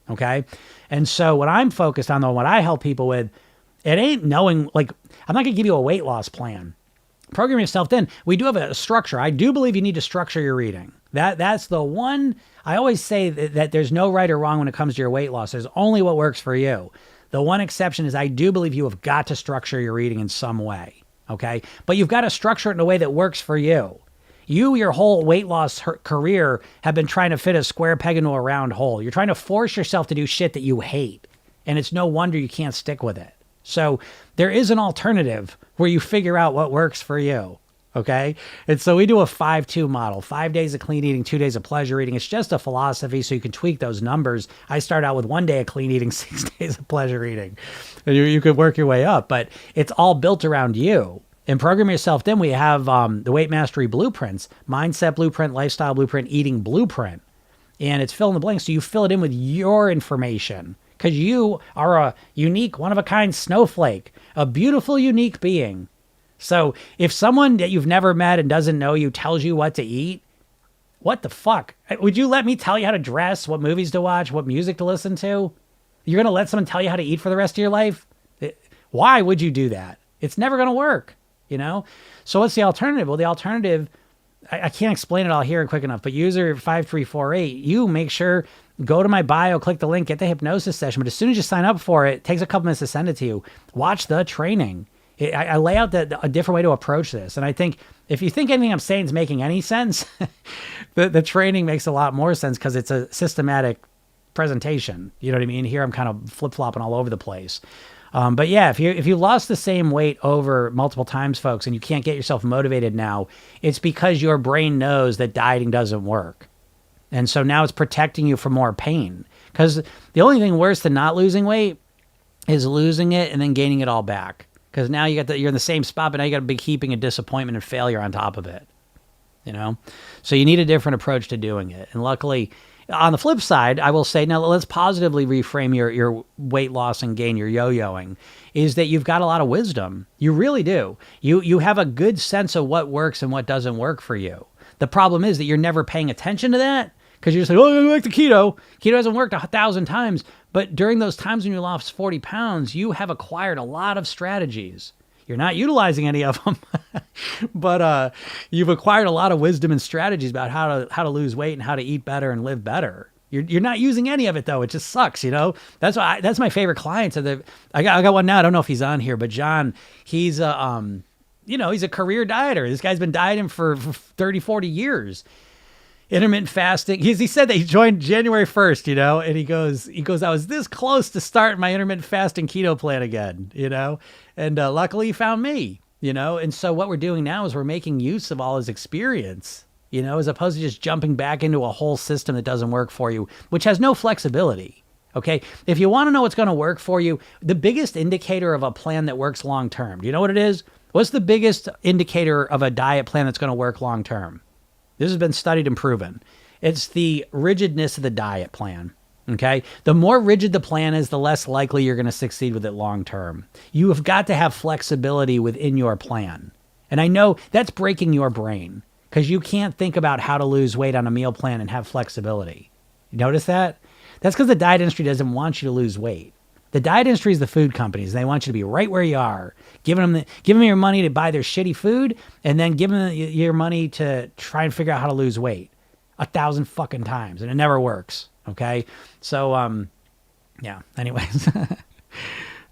Okay. And so what I'm focused on, though, what I help people with, It ain't knowing, like, I'm not going to give you a weight loss plan. Program yourself thin. We do have a structure. I do believe you need to structure your eating. That's the one. I always say that there's no right or wrong when it comes to your weight loss. There's only what works for you. The one exception is I do believe you have got to structure your eating in some way. Okay. But you've got to structure it in a way that works for you. You, your whole weight loss career, have been trying to fit a square peg into a round hole. You're trying to force yourself to do shit that you hate. And it's no wonder you can't stick with it. So there is an alternative where you figure out what works for you. Okay. And so we do a 5-2 model, 5 days of clean eating, 2 days of pleasure eating. It's just a philosophy so you can tweak those numbers. I start out with 1 day of clean eating, 6 days of pleasure eating. And you could work your way up, but it's all built around you. And Program Yourself Thin, we have the Weight Mastery Blueprints, Mindset Blueprint, Lifestyle Blueprint, Eating Blueprint. And it's fill in the blank. So you fill it in with your information because you are a unique, one-of-a-kind snowflake, a beautiful, unique being. So if someone that you've never met and doesn't know you tells you what to eat, what the fuck? Would you let me tell you how to dress, what movies to watch, what music to listen to? You're going to let someone tell you how to eat for the rest of your life? Why would you do that? It's never going to work. You know? So what's the alternative? Well, the alternative, I can't explain it all here quick enough, but user 5348, you make sure, go to my bio, click the link, get the hypnosis session. But as soon as you sign up for it, it takes a couple minutes to send it to you. Watch the training. I lay out a different way to approach this. And I think if you think anything I'm saying is making any sense, the training makes a lot more sense because it's a systematic presentation. You know what I mean? Here I'm kind of flip-flopping all over the place. But yeah, if you lost the same weight over multiple times, folks, and you can't get yourself motivated now, it's because your brain knows that dieting doesn't work. And so now it's protecting you from more pain. Because the only thing worse than not losing weight is losing it and then gaining it all back. Because now you're in the same spot, but now you got a big heaping of disappointment and failure on top of it. You know? So you need a different approach to doing it. And luckily, on the flip side, I will say, now let's positively reframe your weight loss and gain, your yo-yoing, is that you've got a lot of wisdom. You really do. You have a good sense of what works and what doesn't work for you. The problem is that you're never paying attention to that because you're just like, oh, I like the keto. Keto hasn't worked 1,000 times. But during those times when you lost 40 pounds, you have acquired a lot of strategies. You're not utilizing any of them, but you've acquired a lot of wisdom and strategies about how to lose weight and how to eat better and live better. You're not using any of it though. It just sucks, you know. That's my favorite client. I got one now. I don't know if he's on here, but John, he's he's a career dieter. This guy's been dieting for 30, 40 years. Intermittent fasting. He said that he joined January 1st, you know, and he goes, I was this close to starting my intermittent fasting keto plan again, you know, and luckily he found me, you know, and so what we're doing now is we're making use of all his experience, you know, as opposed to just jumping back into a whole system that doesn't work for you, which has no flexibility. Okay. If you want to know what's going to work for you, the biggest indicator of a plan that works long-term, do you know what it is? What's the biggest indicator of a diet plan that's going to work long-term? This has been studied and proven. It's the rigidness of the diet plan, okay? The more rigid the plan is, the less likely you're going to succeed with it long-term. You have got to have flexibility within your plan. And I know that's breaking your brain because you can't think about how to lose weight on a meal plan and have flexibility. You notice that? That's because the diet industry doesn't want you to lose weight. The diet industry is the food companies. They want you to be right where you are, giving them your money to buy their shitty food, and then giving them your money to try and figure out how to lose weight 1,000 fucking times, and it never works. Okay, so yeah. Anyways,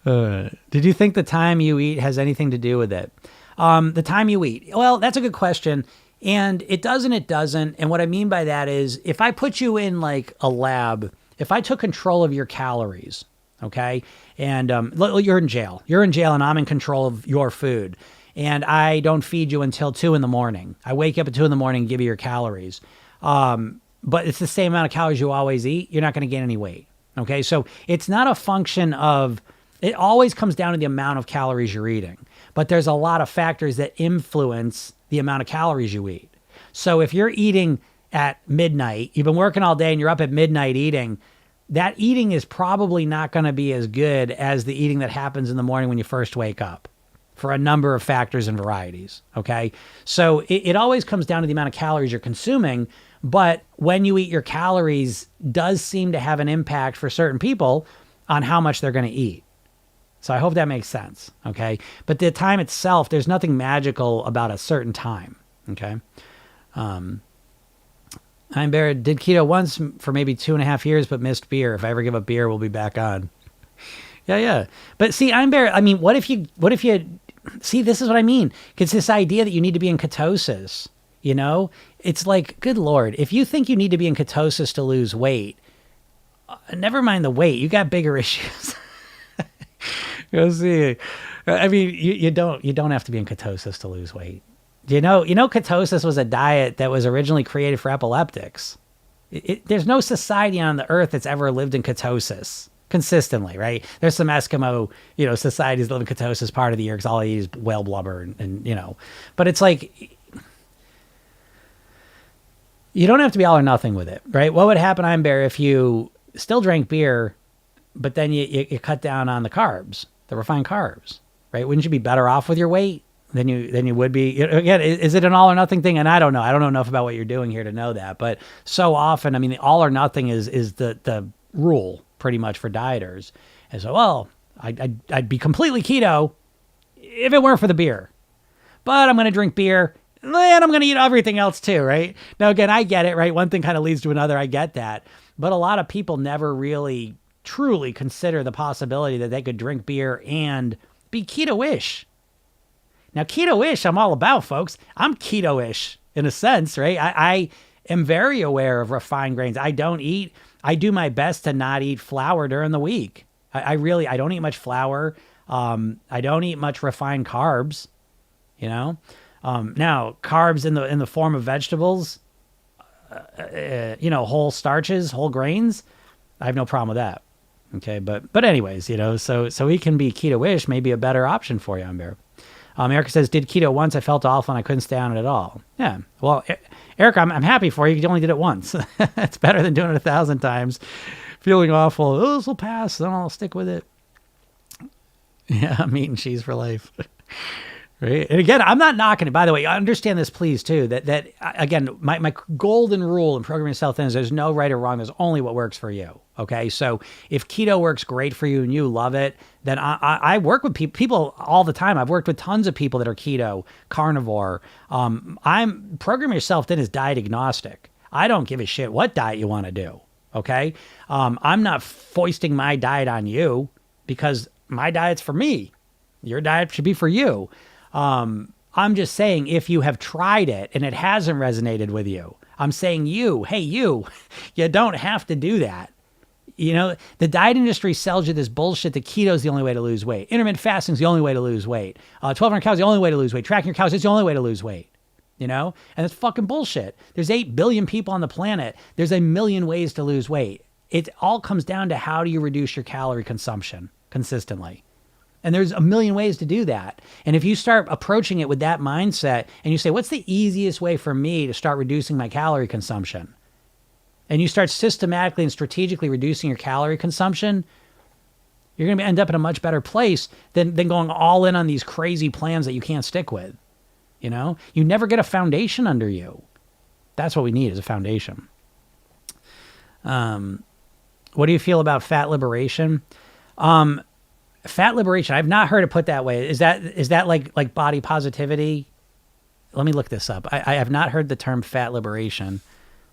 did you think the time you eat has anything to do with it? The time you eat. Well, that's a good question, and it doesn't. It doesn't. And what I mean by that is, if I put you in like a lab, if I took control of your calories. Okay. And you're in jail. You're in jail and I'm in control of your food. And I don't feed you until 2 a.m. I wake up at 2 a.m. and give you your calories. But it's the same amount of calories you always eat. You're not going to gain any weight. Okay. So it's not a function of, it always comes down to the amount of calories you're eating. But there's a lot of factors that influence the amount of calories you eat. So if you're eating at midnight, you've been working all day and you're up at midnight eating, that eating is probably not going to be as good as the eating that happens in the morning when you first wake up for a number of factors and varieties. Okay. So it always comes down to the amount of calories you're consuming, but when you eat your calories does seem to have an impact for certain people on how much they're going to eat. So I hope that makes sense. Okay. But the time itself, there's nothing magical about a certain time. Okay. I'm Barrett. Did keto once for maybe 2.5 years, but missed beer. If I ever give up beer, we'll be back on. Yeah. But see, I'm Barrett. I mean, what if you see, this is what I mean. It's this idea that you need to be in ketosis, you know? It's like, good Lord, if you think you need to be in ketosis to lose weight, never mind the weight, you got bigger issues. Go see. I mean, you don't have to be in ketosis to lose weight. You know, ketosis was a diet that was originally created for epileptics. There's no society on the earth that's ever lived in ketosis consistently, right? There's some Eskimo, societies that live in ketosis part of the year because all they eat is whale blubber and but it's like, you don't have to be all or nothing with it, right? What would happen, I'm Bear, if you still drank beer, but then you cut down on the carbs, the refined carbs, right? Wouldn't you be better off with your weight than you would be? Again, is it an all or nothing thing? And I don't know. I don't know enough about what you're doing here to know that. But so often, I mean, the all or nothing is the rule pretty much for dieters. And so, well, I'd be completely keto if it weren't for the beer. But I'm going to drink beer and I'm going to eat everything else too, right? Now, again, I get it, right? One thing kind of leads to another. I get that. But a lot of people never really truly consider the possibility that they could drink beer and be keto-ish. Now, keto-ish, I'm all about, folks. I'm keto-ish in a sense, right? I am very aware of refined grains. I do my best to not eat flour during the week. I don't eat much flour. I don't eat much refined carbs, Now, carbs in the form of vegetables, whole starches, whole grains, I have no problem with that. Okay, but anyways, so we can be keto-ish, maybe a better option for you, Amber. Erica says, did keto once. I felt awful and I couldn't stay on it at all. Yeah, well, Erica, I'm happy for you. You only did it once. It's better than doing it 1,000 times, feeling awful. Oh, this will pass, then I'll stick with it. Yeah, I'm eating cheese for life. Right. And again, I'm not knocking it. By the way, understand this, please, too, that again, my golden rule in programming yourself is there's no right or wrong. There's only what works for you. Okay. So if keto works great for you and you love it, then I work with people all the time. I've worked with tons of people that are keto, carnivore. I'm programming yourself then is diet agnostic. I don't give a shit what diet you want to do. Okay. I'm not foisting my diet on you because my diet's for me. Your diet should be for you. I'm just saying if you have tried it and it hasn't resonated with you, I'm saying you don't have to do that. The diet industry sells you this bullshit that keto is the only way to lose weight. Intermittent fasting is the only way to lose weight. 1,200 calories is the only way to lose weight. Tracking your calories is the only way to lose weight. And it's fucking bullshit. There's 8 billion people on the planet. There's 1 million ways to lose weight. It all comes down to how do you reduce your calorie consumption consistently. And there's 1 million ways to do that. And if you start approaching it with that mindset and you say, what's the easiest way for me to start reducing my calorie consumption? And you start systematically and strategically reducing your calorie consumption, you're going to end up in a much better place than going all in on these crazy plans that you can't stick with. You never get a foundation under you. That's what we need is a foundation. What do you feel about fat liberation? Fat liberation, I've not heard it put that way. Is that like body positivity? Let me look this up. I have not heard the term fat liberation,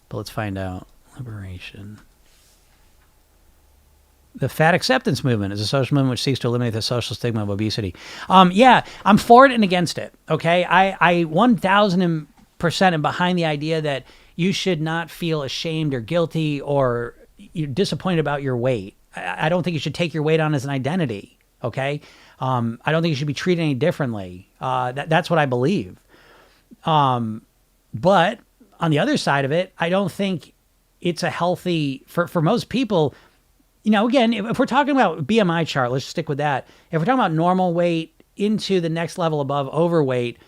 but let's find out. Liberation. The fat acceptance movement is a social movement which seeks to eliminate the social stigma of obesity. Yeah, I'm for it and against it. Okay, I 1,000% am behind the idea that you should not feel ashamed or guilty or you're disappointed about your weight. I don't think you should take your weight on as an identity. Okay. I don't think you should be treated any differently. That's what I believe. But on the other side of it, I don't think it's a healthy, for most people, again, if we're talking about BMI chart, let's stick with that. If we're talking about normal weight into the next level above overweight,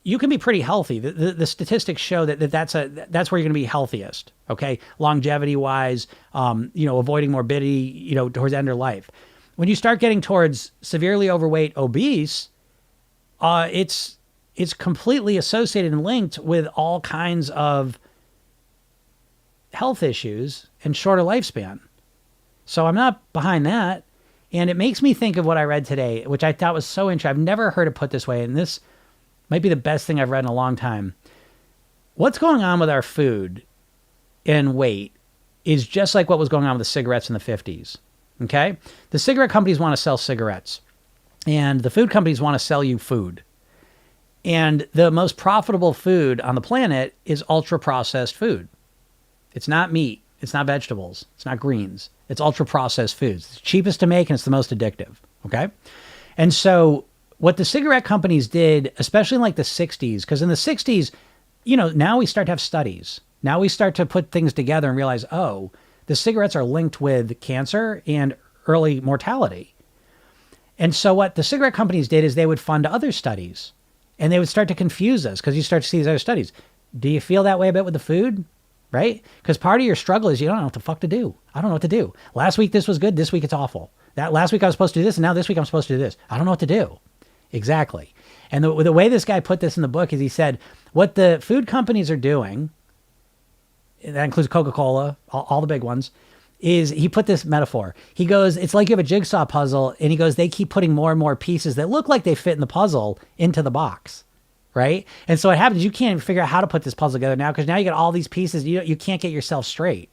you can be pretty healthy. The statistics show that's where you're going to be healthiest. Okay. Longevity wise, avoiding morbidity, towards the end of life. When you start getting towards severely overweight, obese, it's completely associated and linked with all kinds of health issues and shorter lifespan. So I'm not behind that. And it makes me think of what I read today, which I thought was so interesting. I've never heard it put this way, and this might be the best thing I've read in a long time. What's going on with our food and weight is just like what was going on with the cigarettes in the 50s. Okay? The cigarette companies want to sell cigarettes, and the food companies want to sell you food. And the most profitable food on the planet is ultra-processed food. It's not meat. It's not vegetables. It's not greens. It's ultra-processed foods. It's the cheapest to make, and it's the most addictive. Okay? And so what the cigarette companies did, especially in like the 60s, because in the 60s, now we start to have studies. Now we start to put things together and realize, oh, the cigarettes are linked with cancer and early mortality. And so what the cigarette companies did is they would fund other studies, and they would start to confuse us because you start to see these other studies. Do you feel that way a bit with the food? Right? Because part of your struggle is you don't know what the fuck to do. I don't know what to do. Last week this was good. This week it's awful. That last week I was supposed to do this, and now this week I'm supposed to do this. I don't know what to do. Exactly. And the way this guy put this in the book is he said, what the food companies are doing, that includes Coca-Cola, all the big ones, is he put this metaphor. He goes, it's like you have a jigsaw puzzle, and he goes, they keep putting more and more pieces that look like they fit in the puzzle into the box, right? And so what happens, you can't even figure out how to put this puzzle together now because now you got all these pieces, you can't get yourself straight.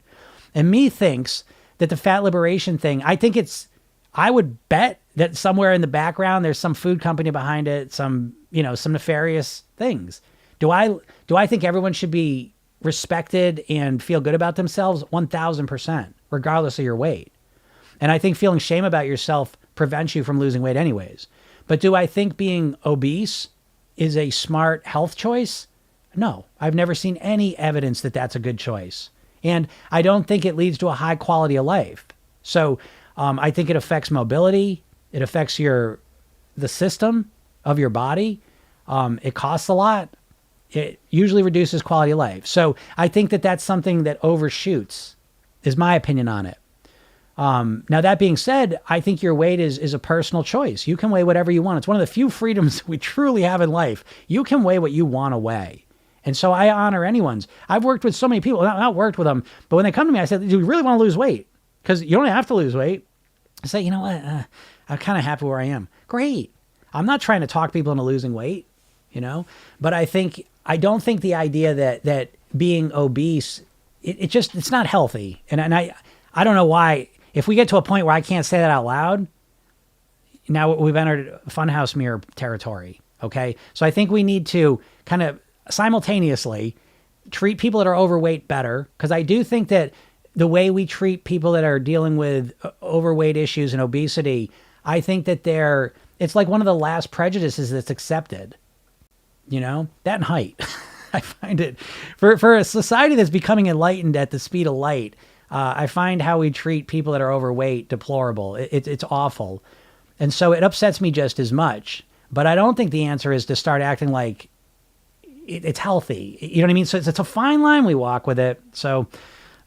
And me thinks that the fat liberation thing, I would bet that somewhere in the background there's some food company behind it, some nefarious things. Do I think everyone should be respected and feel good about themselves? 1,000%, regardless of your weight. And I think feeling shame about yourself prevents you from losing weight anyways. But do I think being obese is a smart health choice? No, I've never seen any evidence that that's a good choice. And I don't think it leads to a high quality of life. So I think it affects mobility. It affects the system of your body. It costs a lot. It usually reduces quality of life. So I think that that's something that overshoots, is my opinion on it. Now, that being said, I think your weight is a personal choice. You can weigh whatever you want. It's one of the few freedoms we truly have in life. You can weigh what you want to weigh. And so I honor anyone's. I've worked with so many people, not worked with them, but when they come to me, I said, do you really want to lose weight? Because you don't have to lose weight. I say, you know what? I'm kind of happy where I am. Great. I'm not trying to talk people into losing weight, but I don't think the idea that being obese, it's not healthy. And I don't know why. If we get to a point where I can't say that out loud, now we've entered funhouse mirror territory. Okay. So I think we need to kind of simultaneously treat people that are overweight better. Because I do think that the way we treat people that are dealing with overweight issues and obesity, I think that it's like one of the last prejudices that's accepted, that and height. I find it for a society that's becoming enlightened at the speed of light. I find how we treat people that are overweight deplorable. It's awful. And so it upsets me just as much, but I don't think the answer is to start acting like it's healthy. You know what I mean? So it's a fine line we walk with it. So I don't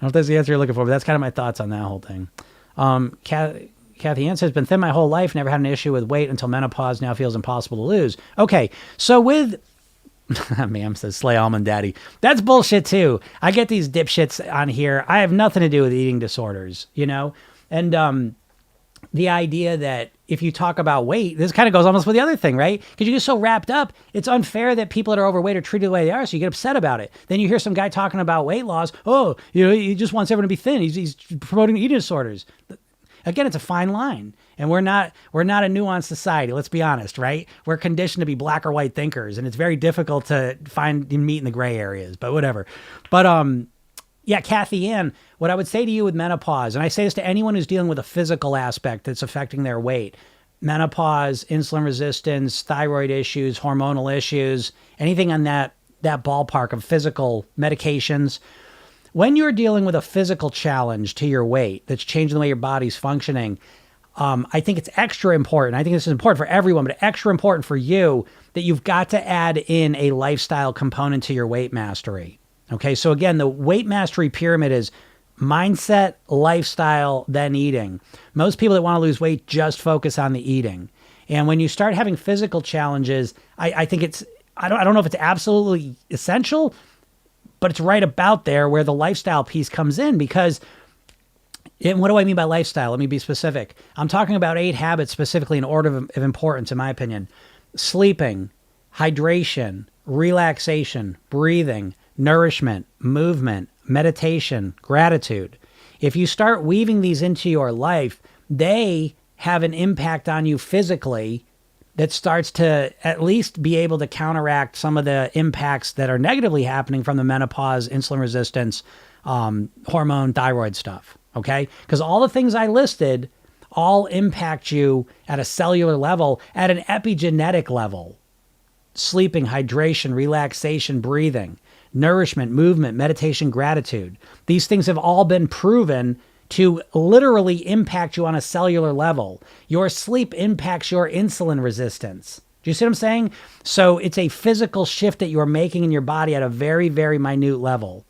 know if that's the answer you're looking for, but that's kind of my thoughts on that whole thing. Kathy Ann says, been thin my whole life, never had an issue with weight until menopause, now feels impossible to lose. Okay, so with, Ma'am says, slay almond daddy. That's bullshit too. I get these dipshits on here. I have nothing to do with eating disorders, And the idea that if you talk about weight, this kind of goes almost with the other thing, right? Because you get so wrapped up, it's unfair that people that are overweight are treated the way they are, so you get upset about it. Then you hear some guy talking about weight loss. Oh, he just wants everyone to be thin. He's promoting eating disorders. Again, it's a fine line. And we're not a nuanced society, let's be honest, right? We're conditioned to be black or white thinkers, and it's very difficult to find meat in the gray areas, but whatever. But yeah, Kathy Ann, what I would say to you with menopause, and I say this to anyone who's dealing with a physical aspect that's affecting their weight, menopause, insulin resistance, thyroid issues, hormonal issues, anything on that ballpark of physical medications. When you're dealing with a physical challenge to your weight that's changing the way your body's functioning, I think it's extra important. I think this is important for everyone, but extra important for you that you've got to add in a lifestyle component to your weight mastery. Okay, so again, the weight mastery pyramid is mindset, lifestyle, then eating. Most people that want to lose weight just focus on the eating. And when you start having physical challenges, I think I don't know if it's absolutely essential, but it's right about there where the lifestyle piece comes in, because And what do I mean by lifestyle? Let me be specific. I'm talking about 8 habits specifically in order of importance, in my opinion. Sleeping, hydration, relaxation, breathing, nourishment, movement, meditation, gratitude. If you start weaving these into your life, they have an impact on you physically that starts to at least be able to counteract some of the impacts that are negatively happening from the menopause, insulin resistance, hormone, thyroid stuff. Okay? Because all the things I listed all impact you at a cellular level, at an epigenetic level. Sleeping, hydration, relaxation, breathing, nourishment, movement, meditation, gratitude. These things have all been proven to literally impact you on a cellular level. Your sleep impacts your insulin resistance. Do you see what I'm saying? So it's a physical shift that you're making in your body at a very, very minute level.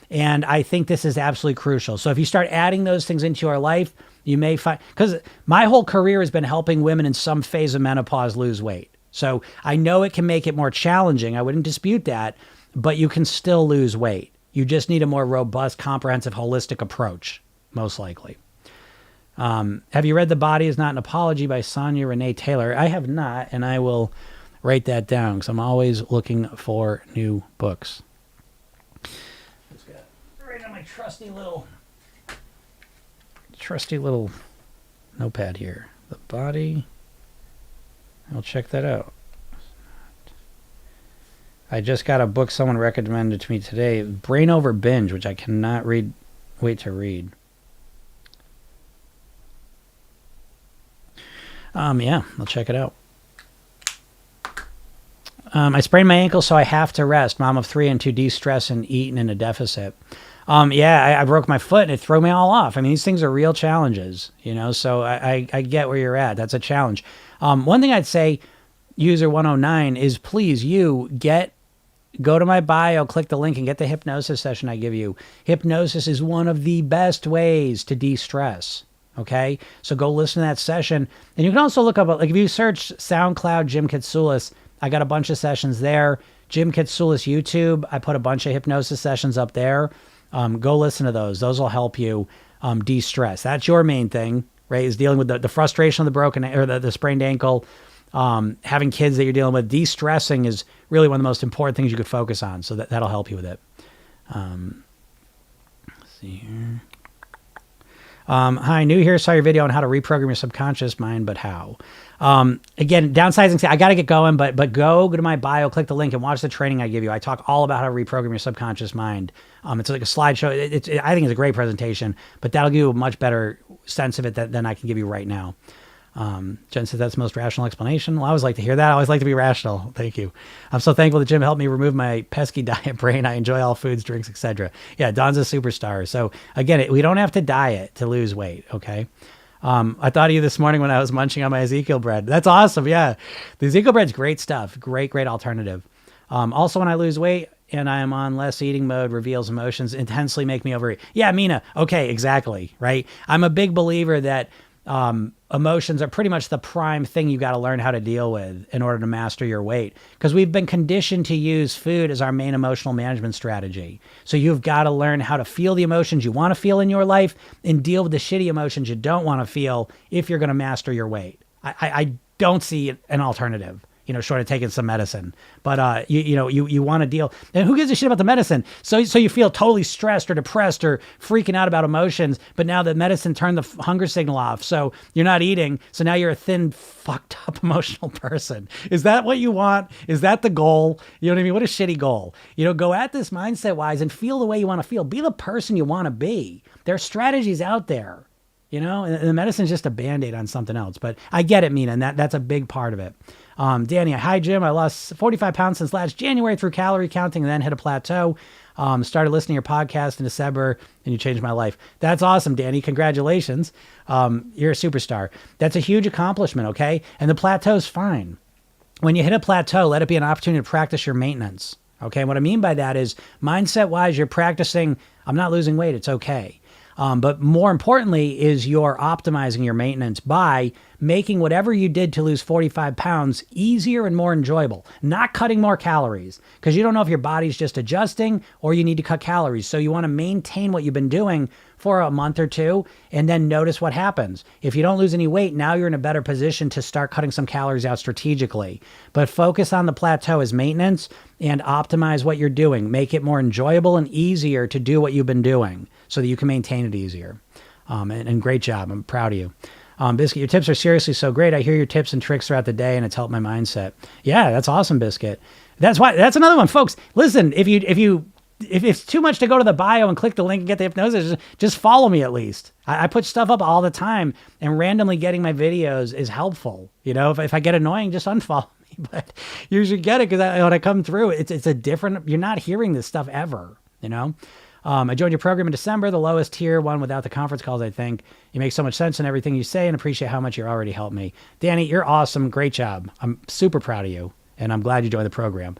And I think this is absolutely crucial. So if you start adding those things into your life, you may find, because my whole career has been helping women in some phase of menopause lose weight. So I know it can make it more challenging. I wouldn't dispute that, but you can still lose weight. You just need a more robust, comprehensive, holistic approach, most likely. Have you read The Body Is Not an Apology by Sonia Renee Taylor? I have not, and I will write that down because I'm always looking for new books. Just got right on my trusty little notepad here. The Body. I'll check that out. I just got a book someone recommended to me today, Brain Over Binge, which I cannot wait to read. Yeah, I'll check it out. I sprained my ankle, so I have to rest. Mom of 3 and 2, de-stress and eating in a deficit. Yeah, I broke my foot and it threw me all off. I mean, these things are real challenges, so I get where you're at. That's a challenge. One thing I'd say, user 109, is please, go to my bio, click the link and get the hypnosis session I give you. Hypnosis is one of the best ways to de-stress. Okay. So go listen to that session. And you can also look up, like if you search SoundCloud, Jim Katsoulis, I got a bunch of sessions there. Jim Katsoulis YouTube, I put a bunch of hypnosis sessions up there. Go listen to those. Those will help you de-stress. That's your main thing, right? Is dealing with the frustration of the broken or the sprained ankle, having kids that you're dealing with. De-stressing is really one of the most important things you could focus on. So that'll help you with it. Let's see here. Hi, new here. Saw your video on how to reprogram your subconscious mind, but how? Again, downsizing. I got to get going, but go to my bio, click the link, and watch the training I give you. I talk all about how to reprogram your subconscious mind. It's like a slideshow. I think it's a great presentation, but that'll give you a much better sense of it than I can give you right now. Jen says that's the most rational explanation. Well, I always like to hear that. I always like to be rational. Thank you. I'm so thankful that Jim helped me remove my pesky diet brain. I enjoy all foods, drinks, etc. Yeah, Don's a superstar. So again, we don't have to diet to lose weight. Okay. I thought of you this morning when I was munching on my Ezekiel bread. That's awesome. Yeah. The Ezekiel bread's great stuff. Great alternative. Also when I lose weight and I am on less eating mode, reveals emotions intensely make me overeat. Yeah, Mina. Okay. Exactly. Right. I'm a big believer that, emotions are pretty much the prime thing you got to learn how to deal with in order to master your weight, because we've been conditioned to use food as our main emotional management strategy. So you've got to learn how to feel the emotions you want to feel in your life and deal with the shitty emotions you don't want to feel if you're going to master your weight. I don't see an alternative, short of taking some medicine, but, you want to deal, and who gives a shit about the medicine? So you feel totally stressed or depressed or freaking out about emotions, but now the medicine turned the hunger signal off. So you're not eating. So now you're a thin, fucked up emotional person. Is that what you want? Is that the goal? You know what I mean? What a shitty goal. Go at this mindset wise and feel the way you want to feel. Be the person you want to be. There are strategies out there, and the medicine's just a Band-Aid on something else, but I get it, Mina, and that's a big part of it. Danny, hi, Jim. I lost 45 pounds since last January through calorie counting and then hit a plateau. Started listening to your podcast in December and you changed my life. That's awesome, Danny. Congratulations. You're a superstar. That's a huge accomplishment, okay? And the plateau's fine. When you hit a plateau, let it be an opportunity to practice your maintenance, okay? What I mean by that is mindset-wise, you're practicing, I'm not losing weight, it's okay. But more importantly is you're optimizing your maintenance by making whatever you did to lose 45 pounds easier and more enjoyable, not cutting more calories, because you don't know if your body's just adjusting or you need to cut calories. So you want to maintain what you've been doing for a month or two and then notice what happens. If you don't lose any weight, now you're in a better position to start cutting some calories out strategically. But focus on the plateau as maintenance and optimize what you're doing. Make it more enjoyable and easier to do what you've been doing so that you can maintain it easier. And great job. I'm proud of you. Biscuit, your tips are seriously so great. I hear your tips and tricks throughout the day and it's helped my mindset. Yeah, that's awesome, Biscuit. That's another one, folks. Listen, if it's too much to go to the bio and click the link and get the hypnosis, just follow me at least. I put stuff up all the time, and randomly getting my videos is helpful. If I get annoying, just unfollow me. But you should get it, because when I come through, it's a different, you're not hearing this stuff ever, I joined your program in December, the lowest tier one without the conference calls, I think. You make so much sense in everything you say and appreciate how much you already helped me. Danny, you're awesome. Great job. I'm super proud of you, and I'm glad you joined the program.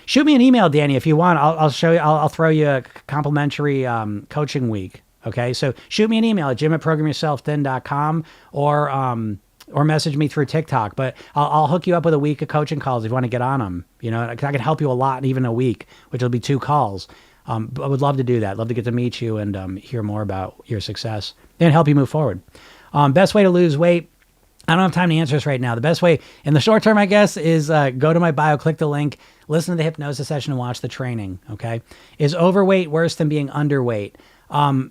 Shoot me an email, Danny, if you want. I'll show you. I'll throw you a complimentary coaching week. Okay, so shoot me an email at jim@programyourselfthin.com or message me through TikTok. But I'll hook you up with a week of coaching calls if you want to get on them. I can help you a lot in even a week, which will be 2 calls. I would love to do that. Love to get to meet you and hear more about your success and help you move forward. Best way to lose weight. I don't have time to answer this right now. The best way in the short term, I guess, is go to my bio, click the link, listen to the hypnosis session, and watch the training. Okay. Is overweight worse than being underweight?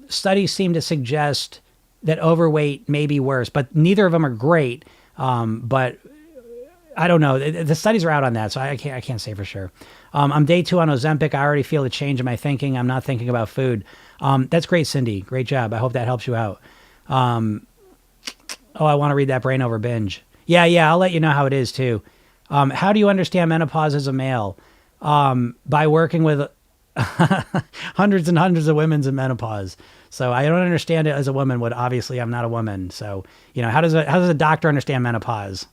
Studies seem to suggest that overweight may be worse, but neither of them are great. But I don't know. The studies are out on that, so I can't say for sure. I'm day 2 on Ozempic. I already feel the change in my thinking. I'm not thinking about food. That's great, Cindy. Great job. I hope that helps you out. I want to read that Brain Over Binge. Yeah. I'll let you know how it is too. How do you understand menopause as a male? By working with hundreds and hundreds of women in menopause. So I don't understand it as a woman. Obviously I'm not a woman. So, how does a doctor understand menopause?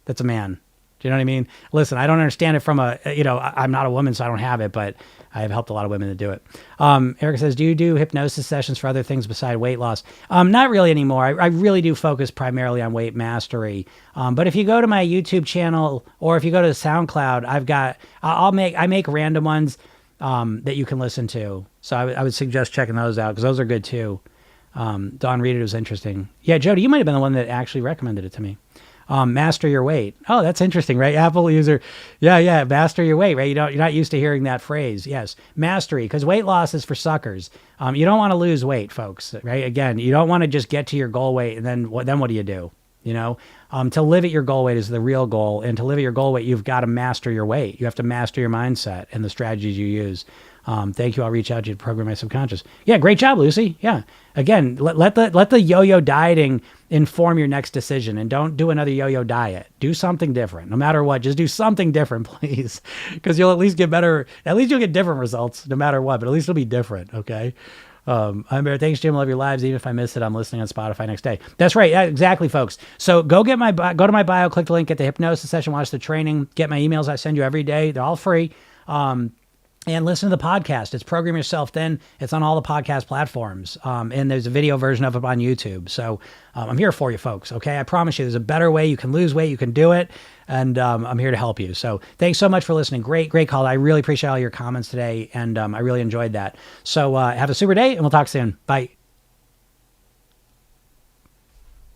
That's a man. Do you know what I mean? Listen, I don't understand it from I'm not a woman, so I don't have it, but I have helped a lot of women to do it. Erica says, do you do hypnosis sessions for other things beside weight loss? Not really anymore. I really do focus primarily on weight mastery. But if you go to my YouTube channel or if you go to SoundCloud, I make random ones that you can listen to. So I would suggest checking those out because those are good too. Don read it was interesting. Yeah, Jody, you might have been the one that actually recommended it to me. Master your weight. Oh, that's interesting, right? Apple user. Yeah. Master your weight, right? You're not used to hearing that phrase. Yes. Mastery, because weight loss is for suckers. You don't want to lose weight, folks, right? Again, you don't want to just get to your goal weight and then what do you do? To live at your goal weight is the real goal. And to live at your goal weight, you've got to master your weight. You have to master your mindset and the strategies you use. Thank you. I'll reach out to you to program my subconscious. Yeah. Great job, Lucy. Yeah. Again, let the yo-yo dieting inform your next decision, and don't do another yo-yo diet. Do something different. No matter what, just do something different, please. Because you'll at least get better. At least you'll get different results no matter what, but at least it'll be different. Okay. I'm Bear. Thanks, Jim. Love your lives. Even if I miss it, I'm listening on Spotify next day. That's right. Yeah, exactly, folks. So go to my bio, click the link, get the hypnosis session, watch the training, get my emails I send you every day. They're all free. And listen to the podcast. It's Program Yourself Thin. It's on all the podcast platforms. And there's a video version of it on YouTube. So I'm here for you folks. Okay. I promise you there's a better way. You can lose weight. You can do it. And I'm here to help you. So thanks so much for listening. Great call. I really appreciate all your comments today. And I really enjoyed that. So have a super day and we'll talk soon. Bye.